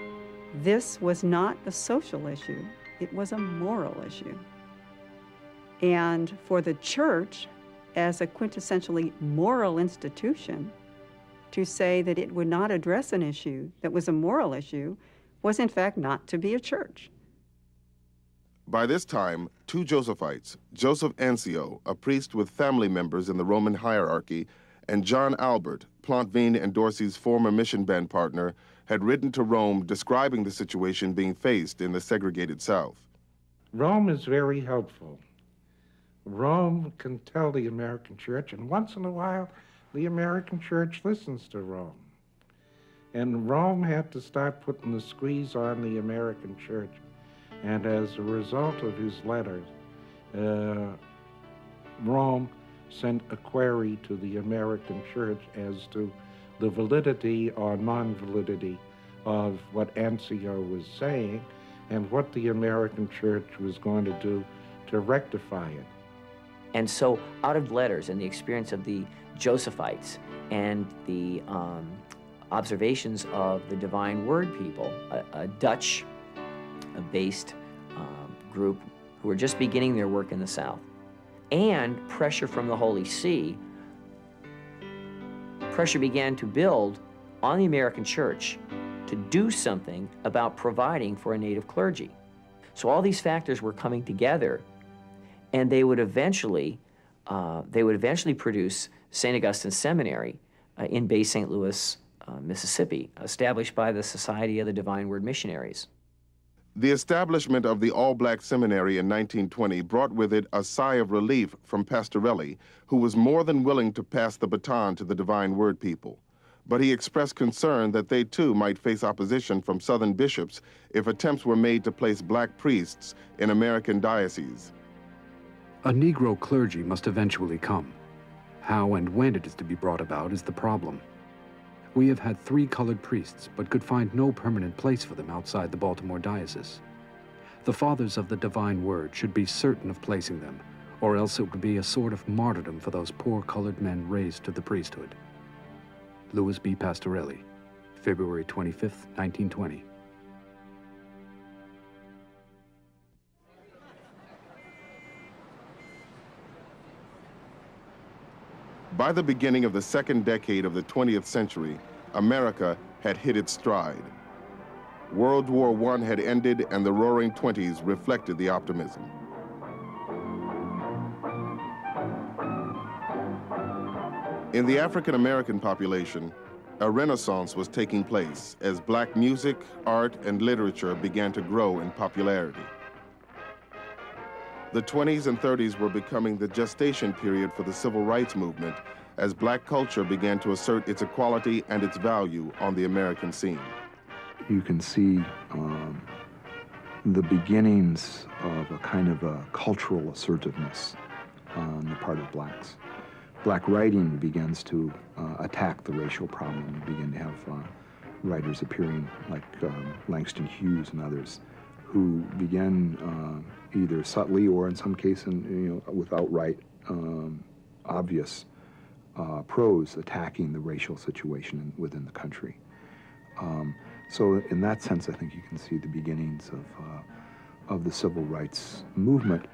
this was not a social issue, it was a moral issue. And for the church, as a quintessentially moral institution, to say that it would not address an issue that was a moral issue was in fact not to be a church. By this time, two Josephites, Joseph Ancio, a priest with family members in the Roman hierarchy, and John Albert, Plantvin and Dorsey's former mission band partner, had written to Rome describing the situation being faced in the segregated South. Rome is very helpful. Rome can tell the American church, and once in a while, the American church listens to Rome. And Rome had to start putting the squeeze on the American church. And as a result of his letters, Rome sent a query to the American church as to the validity or non-validity of what Ancio was saying and what the American church was going to do to rectify it. And so out of letters and the experience of the Josephites and the observations of the Divine Word people, a Dutch-based group who were just beginning their work in the South, and pressure from the Holy See, pressure began to build on the American church to do something about providing for a native clergy. So all these factors were coming together, and they would eventually produce St. Augustine Seminary in Bay St. Louis, Mississippi, established by the Society of the Divine Word Missionaries. The establishment of the all-black seminary in 1920 brought with it a sigh of relief from Pastorelli, who was more than willing to pass the baton to the Divine Word people. But he expressed concern that they too might face opposition from Southern bishops if attempts were made to place black priests in American dioceses. A Negro clergy must eventually come. How and when it is to be brought about is the problem. We have had 3 colored priests, but could find no permanent place for them outside the Baltimore diocese. The fathers of the Divine Word should be certain of placing them, or else it would be a sort of martyrdom for those poor colored men raised to the priesthood. Louis B. Pastorelli, February 25th, 1920. By the beginning of the second decade of the 20th century, America had hit its stride. World War I had ended, and the Roaring Twenties reflected the optimism. In the African-American population, a renaissance was taking place as black music, art, and literature began to grow in popularity. The 20s and 30s were becoming the gestation period for the civil rights movement as black culture began to assert its equality and its value on the American scene. You can see the beginnings of a kind of a cultural assertiveness on the part of blacks. Black writing begins to attack the racial problem. You begin to have writers appearing like Langston Hughes and others who began either subtly or in some cases, with outright obvious prose attacking the racial situation within the country. So in that sense, I think you can see the beginnings of the civil rights movement.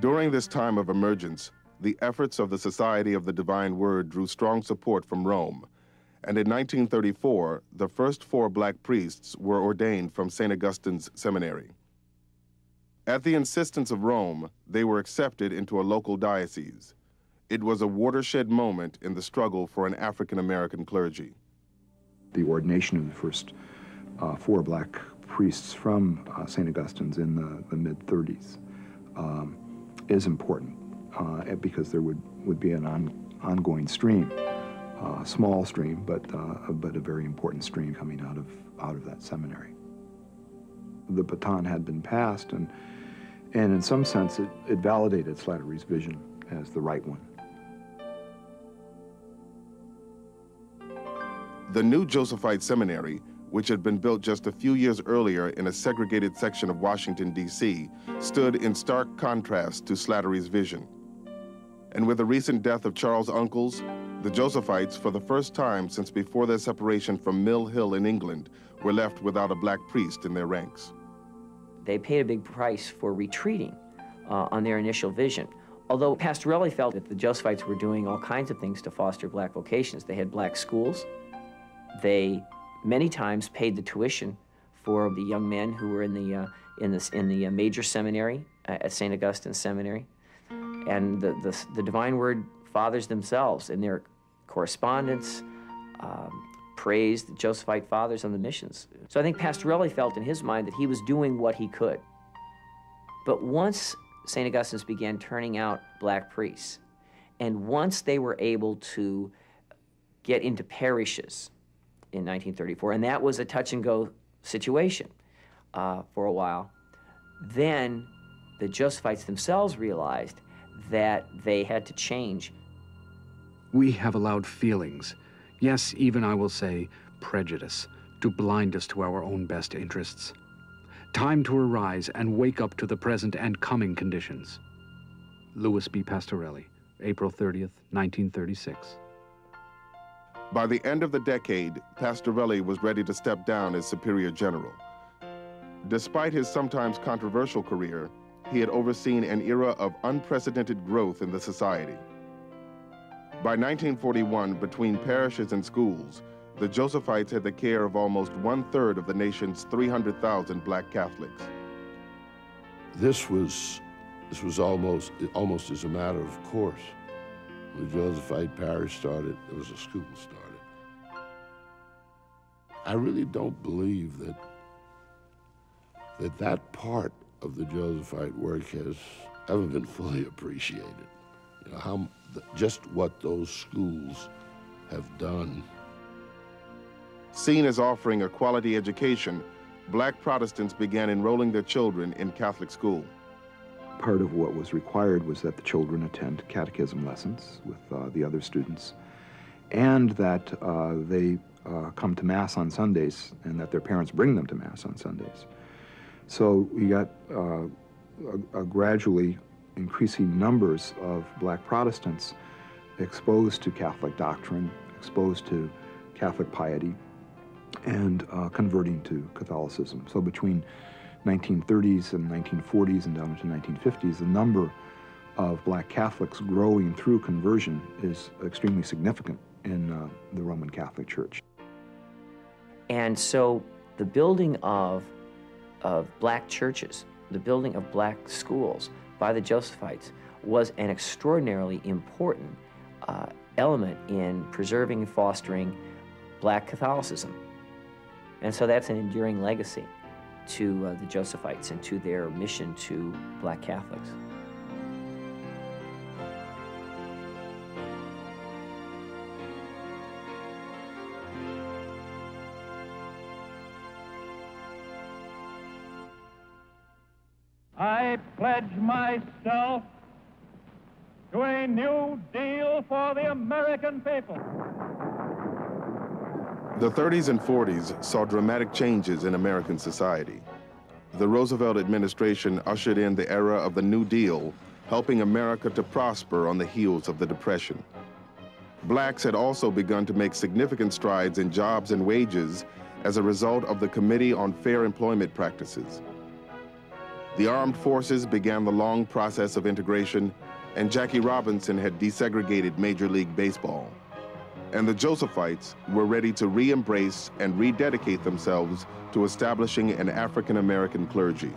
During this time of emergence, the efforts of the Society of the Divine Word drew strong support from Rome, and in 1934, the first 4 black priests were ordained from St. Augustine's Seminary. At the insistence of Rome, they were accepted into a local diocese. It was a watershed moment in the struggle for an African-American clergy. The ordination of the first 4 black priests from St. Augustine's in the mid-30s is important because there would be an ongoing stream, a small stream, but a very important stream coming out of that seminary. The baton had been passed, and in some sense it validated Slattery's vision as the right one. The new Josephite Seminary, which had been built just a few years earlier in a segregated section of Washington, D.C., stood in stark contrast to Slattery's vision. And with the recent death of Charles Uncles, the Josephites, for the first time since before their separation from Mill Hill in England, were left without a black priest in their ranks. They paid a big price for retreating on their initial vision. Although Pastorelli felt that the Josephites were doing all kinds of things to foster black vocations. They had black schools. They many times paid the tuition for the young men who were in the major seminary at St. Augustine's Seminary. And the Divine Word fathers themselves in their correspondence praised the Josephite fathers on the missions. So I think Pastorelli felt in his mind that he was doing what he could. But once St. Augustine's began turning out black priests, and once they were able to get into parishes in 1934, and that was a touch-and-go situation for a while, then the Josephites themselves realized that they had to change. We have allowed feelings, yes, even I will say prejudice, to blind us to our own best interests. Time to arise and wake up to the present and coming conditions. Louis B. Pastorelli, April 30th, 1936. By the end of the decade, Pastorelli was ready to step down as Superior General. Despite his sometimes controversial career, he had overseen an era of unprecedented growth in the society. By 1941, between parishes and schools, the Josephites had the care of almost 1/3 of the nation's 300,000 black Catholics. This was almost as a matter of course. When the Josephite parish started, there was a school started. I really don't believe that part of the Josephite work has ever been fully appreciated. You know, just what those schools have done. Seen as offering a quality education, black Protestants began enrolling their children in Catholic school. Part of what was required was that the children attend catechism lessons with the other students, and that they come to Mass on Sundays, and that their parents bring them to Mass on Sundays. So we got a gradually increasing numbers of black Protestants exposed to Catholic doctrine, exposed to Catholic piety, and converting to Catholicism. So between 1930s and 1940s and down into 1950s, the number of black Catholics growing through conversion is extremely significant in the Roman Catholic Church. And so the building of black churches, the building of black schools by the Josephites was an extraordinarily important element in preserving and fostering black Catholicism. And so that's an enduring legacy to the Josephites and to their mission to black Catholics. I pledge myself to a new deal for the American people. The 30s and 40s saw dramatic changes in American society. The Roosevelt administration ushered in the era of the New Deal, helping America to prosper on the heels of the Depression. Blacks had also begun to make significant strides in jobs and wages as a result of the Committee on Fair Employment Practices. The armed forces began the long process of integration, and Jackie Robinson had desegregated Major League Baseball. And the Josephites were ready to re-embrace and rededicate themselves to establishing an African-American clergy.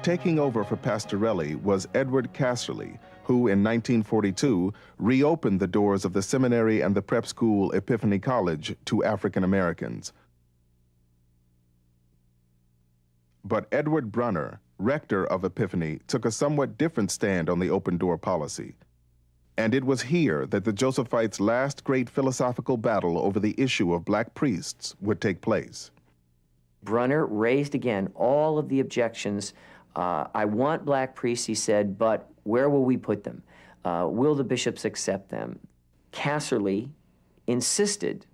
Taking over for Pastorelli was Edward Casserly, who in 1942 reopened the doors of the seminary and the prep school Epiphany College to African Americans. But Edward Brunner, rector of Epiphany, took a somewhat different stand on the open door policy. And it was here that the Josephites' last great philosophical battle over the issue of black priests would take place. Brunner raised again all of the objections. I want black priests, he said, but where will we put them? Will the bishops accept them? Casserly insisted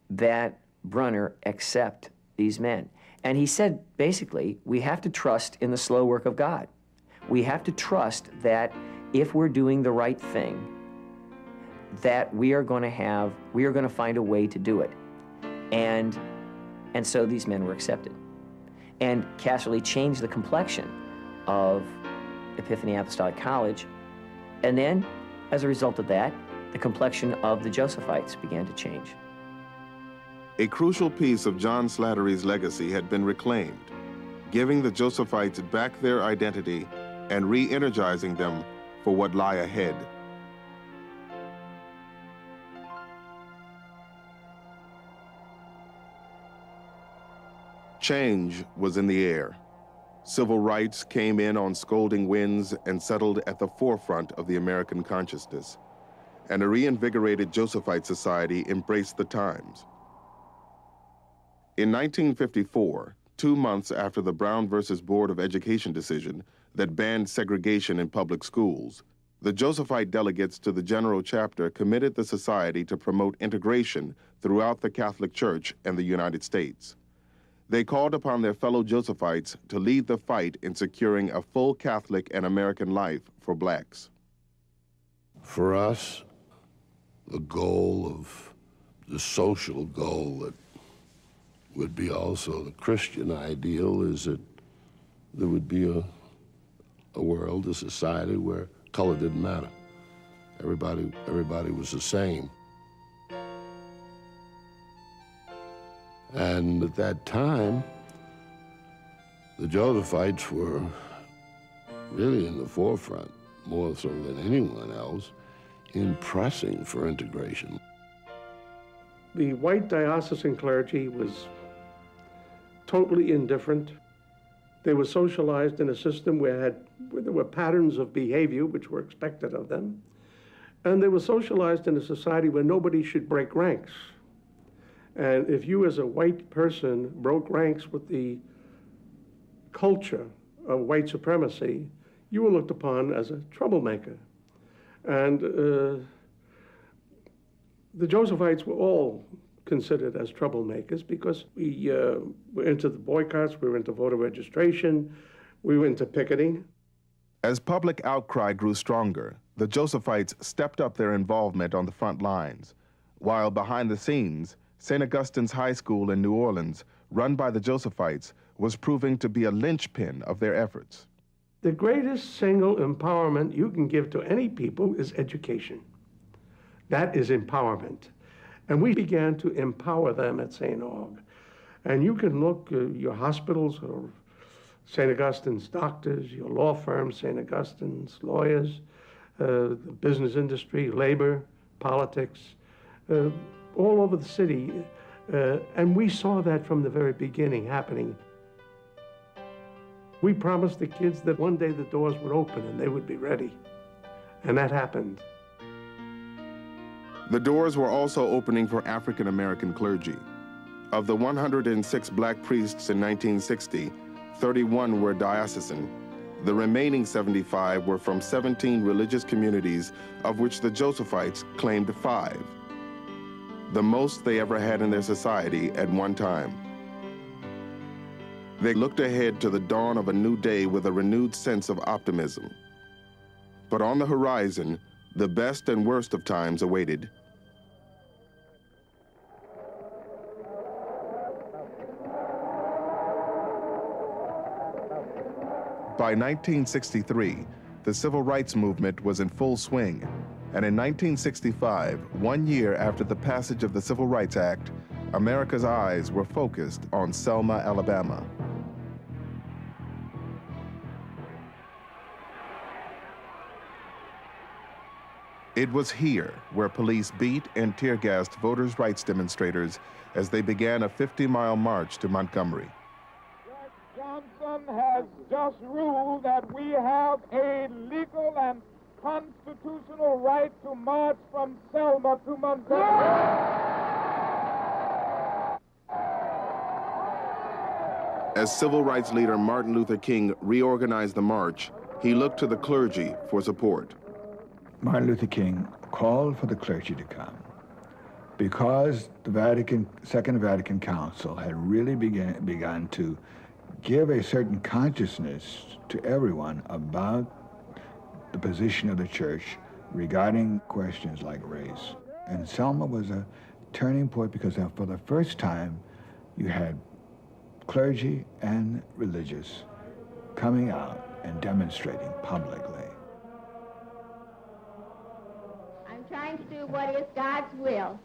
that Brunner accept these men. And he said, basically, we have to trust in the slow work of God. We have to trust that if we're doing the right thing, that we are going to find a way to do it. And so these men were accepted. And Casserly changed the complexion of Epiphany Apostolic College. And then, as a result of that, the complexion of the Josephites began to change. A crucial piece of John Slattery's legacy had been reclaimed, giving the Josephites back their identity and re-energizing them for what lie ahead. Change was in the air. Civil rights came in on scolding winds and settled at the forefront of the American consciousness. And a reinvigorated Josephite society embraced the times. In 1954, 2 months after the Brown versus Board of Education decision that banned segregation in public schools, the Josephite delegates to the General Chapter committed the society to promote integration throughout the Catholic Church and the United States. They called upon their fellow Josephites to lead the fight in securing a full Catholic and American life for blacks. For us, the goal of the social goal that would be also the Christian ideal is that there would be a world, a society where color didn't matter. Everybody was the same. And at that time, the Josephites were really in the forefront, more so than anyone else, in pressing for integration. The white diocesan clergy was totally indifferent. They were socialized in a system where there were patterns of behavior which were expected of them. And they were socialized in a society where nobody should break ranks. And if you as a white person broke ranks with the culture of white supremacy, you were looked upon as a troublemaker. And the Josephites were all considered as troublemakers because we were into the boycotts, we were into voter registration, we were into picketing. As public outcry grew stronger, the Josephites stepped up their involvement on the front lines, while behind the scenes, St. Augustine's High School in New Orleans, run by the Josephites, was proving to be a linchpin of their efforts. The greatest single empowerment you can give to any people is education. That is empowerment. And we began to empower them at St. Aug. And you can look, your hospitals or St. Augustine's doctors, your law firms, St. Augustine's lawyers, the business industry, labor, politics, all over the city. And we saw that from the very beginning happening. We promised the kids that one day the doors would open and they would be ready. And that happened. The doors were also opening for African American clergy. Of the 106 black priests in 1960, 31 were diocesan. The remaining 75 were from 17 religious communities, of which the Josephites claimed 5. The most they ever had in their society at one time. They looked ahead to the dawn of a new day with a renewed sense of optimism. But on the horizon, the best and worst of times awaited. By 1963, the civil rights movement was in full swing, and in 1965, 1 year after the passage of the Civil Rights Act, America's eyes were focused on Selma, Alabama. It was here where police beat and tear-gassed voters' rights demonstrators as they began a 50-mile march to Montgomery. Johnson has just ruled that we have a legal and constitutional right to march from Selma to Montgomery. As civil rights leader Martin Luther King reorganized the march, he looked to the clergy for support. Martin Luther King called for the clergy to come because the Second Vatican Council had really begun to give a certain consciousness to everyone about the position of the church regarding questions like race. And Selma was a turning point because for the first time you had clergy and religious coming out and demonstrating publicly. I'm trying to do what is God's will,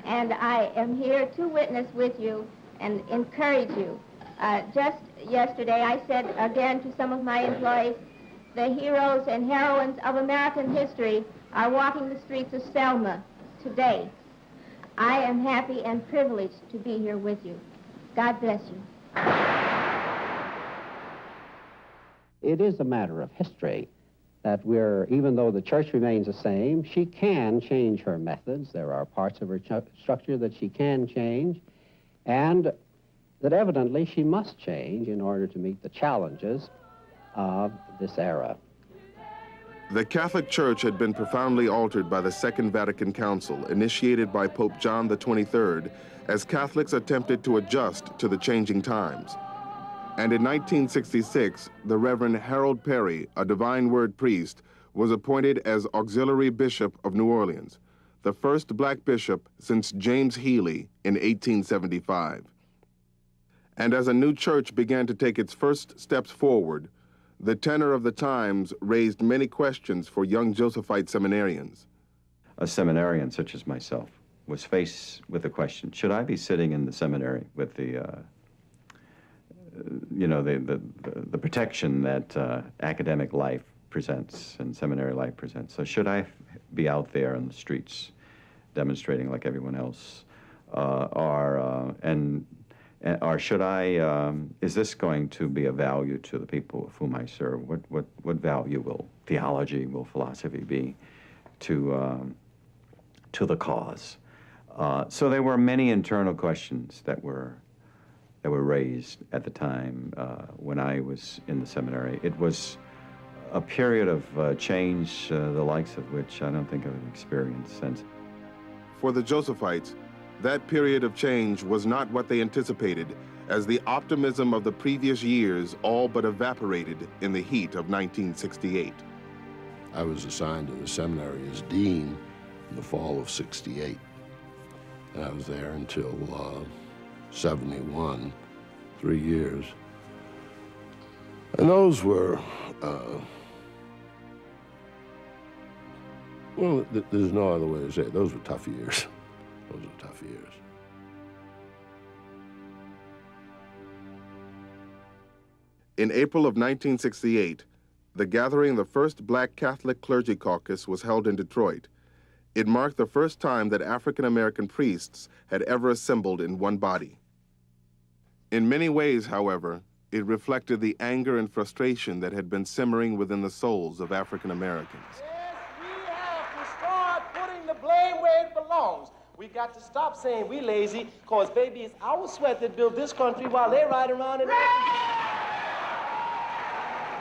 and I am here to witness with you and encourage you. Just yesterday, I said again to some of my employees, the heroes and heroines of American history are walking the streets of Selma today. I am happy and privileged to be here with you. God bless you. It is a matter of history that even though the church remains the same, she can change her methods. There are parts of her structure that she can change, and that evidently she must change in order to meet the challenges of this era. The Catholic Church had been profoundly altered by the Second Vatican Council, initiated by Pope John XXIII, as Catholics attempted to adjust to the changing times. And in 1966, the Reverend Harold Perry, a Divine Word priest, was appointed as Auxiliary Bishop of New Orleans, the first black bishop since James Healy in 1875. And as a new church began to take its first steps forward, the tenor of the times raised many questions for young Josephite seminarians. A seminarian such as myself was faced with the question, should I be sitting in the seminary with the protection that academic life presents and seminary life presents? So should I be out there in the streets demonstrating like everyone else? Or should I, is this going to be a value to the people of whom I serve? What value will theology, will philosophy be to the cause? So there were many internal questions that were raised at the time when I was in the seminary. It was a period of change, the likes of which I don't think I've experienced since. For the Josephites, that period of change was not what they anticipated, as the optimism of the previous years all but evaporated in the heat of 1968. I was assigned to the seminary as dean in the fall of '68, and I was there until '71, 3 years. And those were, well, there's no other way to say it. Those were tough years. Those were tough years. In April of 1968, the gathering of the first Black Catholic Clergy Caucus was held in Detroit. It marked the first time that African-American priests had ever assembled in one body. In many ways, however, it reflected the anger and frustration that had been simmering within the souls of African-Americans. Yes, we have to start putting the blame where it belongs. We got to stop saying we lazy, because, baby, it's our sweat that built this country while they ride around in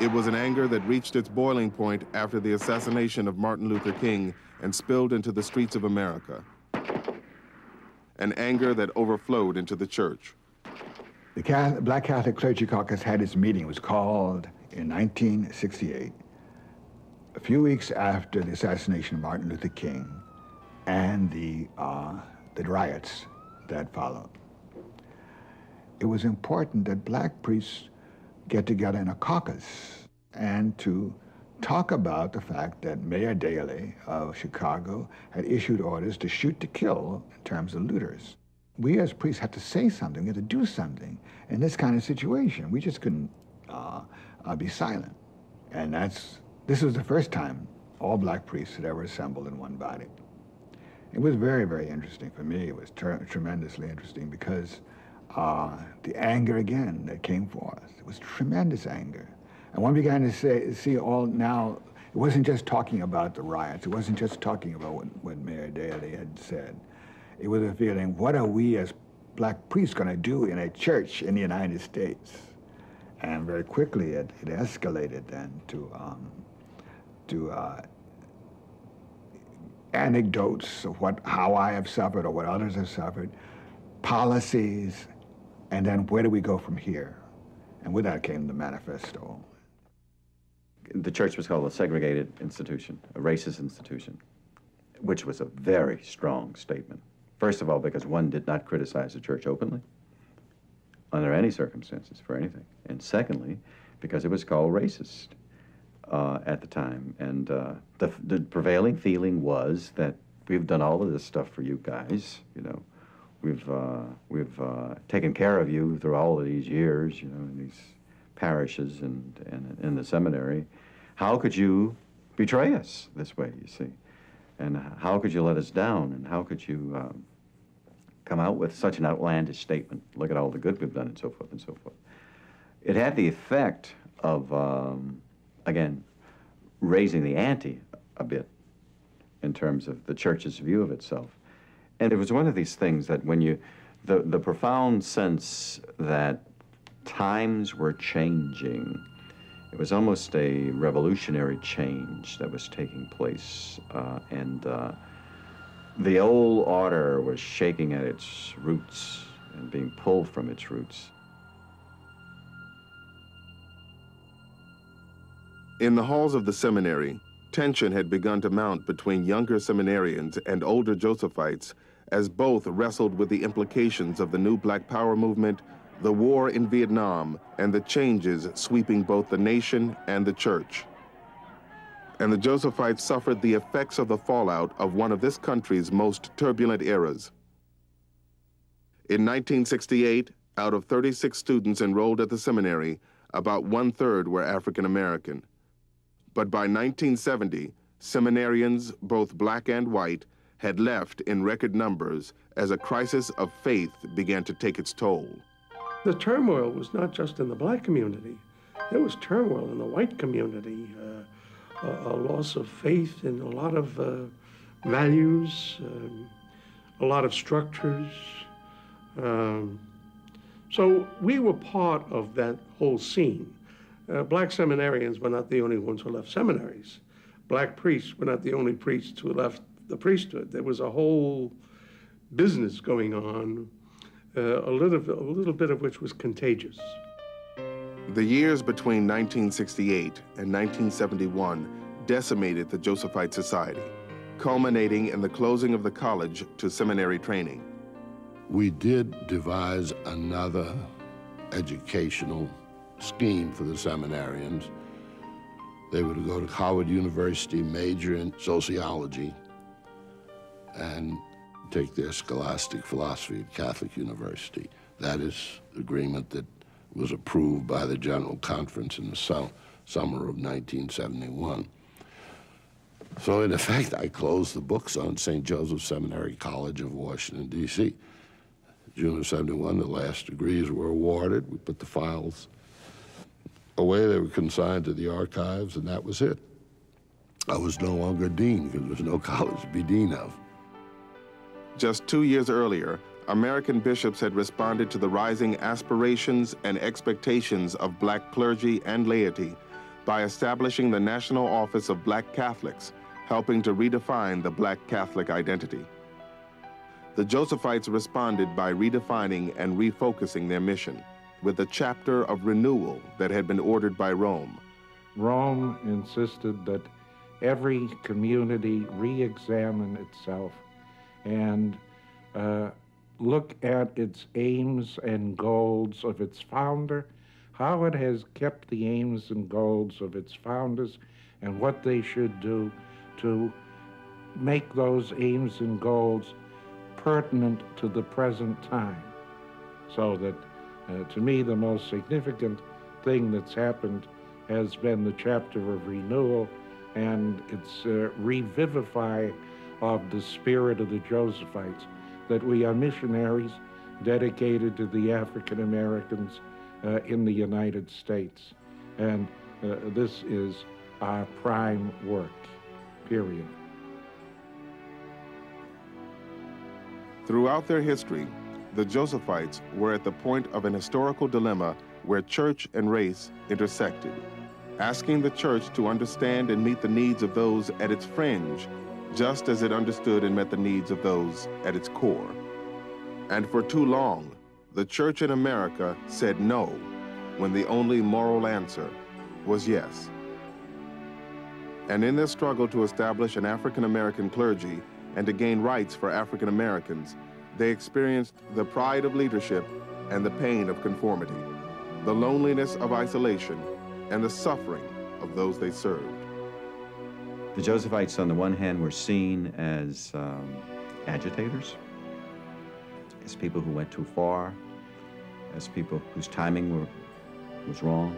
It was an anger that reached its boiling point after the assassination of Martin Luther King and spilled into the streets of America. An anger that overflowed into the church. The Black Catholic Clergy Caucus had its meeting. It was called in 1968, a few weeks after the assassination of Martin Luther King and the riots that followed. It was important that black priests get together in a caucus. and to talk about the fact that Mayor Daley of Chicago had issued orders to shoot to kill in terms of looters. We as priests had to say something, we had to do something in this kind of situation. We just couldn't be silent. And this was the first time all black priests had ever assembled in one body. It was very, very interesting for me. It was tremendously interesting because the anger again that came forth, it was tremendous anger. And one began to see all now, it wasn't just talking about the riots, it wasn't just talking about what Mayor Daley had said. It was a feeling, what are we as black priests going to do in a church in the United States? And very quickly it escalated then to anecdotes of how I have suffered or what others have suffered, policies, and then where do we go from here? And with that came the manifesto. The church was called a segregated institution, a racist institution, which was a very strong statement. First of all, because one did not criticize the church openly, under any circumstances, for anything. And secondly, because it was called racist at the time. And the prevailing feeling was that we've done all of this stuff for you guys, you know. We've taken care of you through all of these years, you know, in these parishes and in the seminary. How could you betray us this way, you see? And how could you let us down? And how could you come out with such an outlandish statement? Look at all the good we've done, and so forth and so forth. It had the effect of, again, raising the ante a bit in terms of the church's view of itself. And it was one of these things that when the profound sense that times were changing, it was almost a revolutionary change that was taking place. And the old order was shaking at its roots and being pulled from its roots. In the halls of the seminary, tension had begun to mount between younger seminarians and older Josephites as both wrestled with the implications of the new Black Power movement, the war in Vietnam, and the changes sweeping both the nation and the church. And the Josephites suffered the effects of the fallout of one of this country's most turbulent eras. In 1968, out of 36 students enrolled at the seminary, about 1/3 were African American. But by 1970, seminarians, both black and white, had left in record numbers as a crisis of faith began to take its toll. The turmoil was not just in the black community. There was turmoil in the white community, a loss of faith in a lot of values, a lot of structures. So we were part of that whole scene. Black seminarians were not the only ones who left seminaries. Black priests were not the only priests who left the priesthood. There was a whole business going on, a little bit of which was contagious. The years between 1968 and 1971 decimated the Josephite Society, culminating in the closing of the college to seminary training. We did devise another educational scheme for the seminarians. They were to go to Howard University, major in sociology, and take their scholastic philosophy at Catholic University. That is the agreement that was approved by the General Conference in the summer of 1971. So in effect, I closed the books on St. Joseph Seminary College of Washington, D.C. June of 71, the last degrees were awarded. We put the files away. They were consigned to the archives, and that was it. I was no longer dean because there was no college to be dean of. Just 2 years earlier, American bishops had responded to the rising aspirations and expectations of black clergy and laity by establishing the National Office of Black Catholics, helping to redefine the black Catholic identity. The Josephites responded by redefining and refocusing their mission with a chapter of renewal that had been ordered by Rome. Rome insisted that every community re-examine itself and look at its aims and goals of its founder, how it has kept the aims and goals of its founders and what they should do to make those aims and goals pertinent to the present time. So that, to me, the most significant thing that's happened has been the chapter of renewal and its revivifying of the spirit of the Josephites, that we are missionaries dedicated to the African Americans in the United States. And this is our prime work, period. Throughout their history, the Josephites were at the point of an historical dilemma where church and race intersected, asking the church to understand and meet the needs of those at its fringe, just as it understood and met the needs of those at its core. And for too long, the church in America said no, when the only moral answer was yes. And in their struggle to establish an African American clergy and to gain rights for African Americans, they experienced the pride of leadership and the pain of conformity, the loneliness of isolation, and the suffering of those they served. The Josephites, on the one hand, were seen as agitators, as people who went too far, as people whose timing was wrong.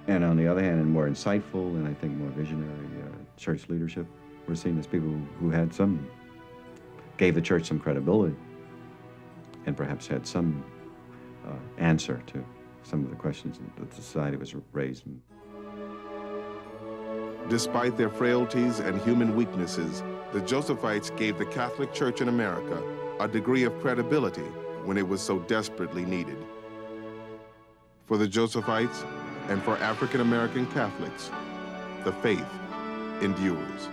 And on the other hand, and more insightful and I think more visionary church leadership, were seen as people who had gave the church some credibility and perhaps had some answer to some of the questions that society was raising. Despite their frailties and human weaknesses, the Josephites gave the Catholic Church in America a degree of credibility when it was so desperately needed. For the Josephites and for African American Catholics, the faith endures.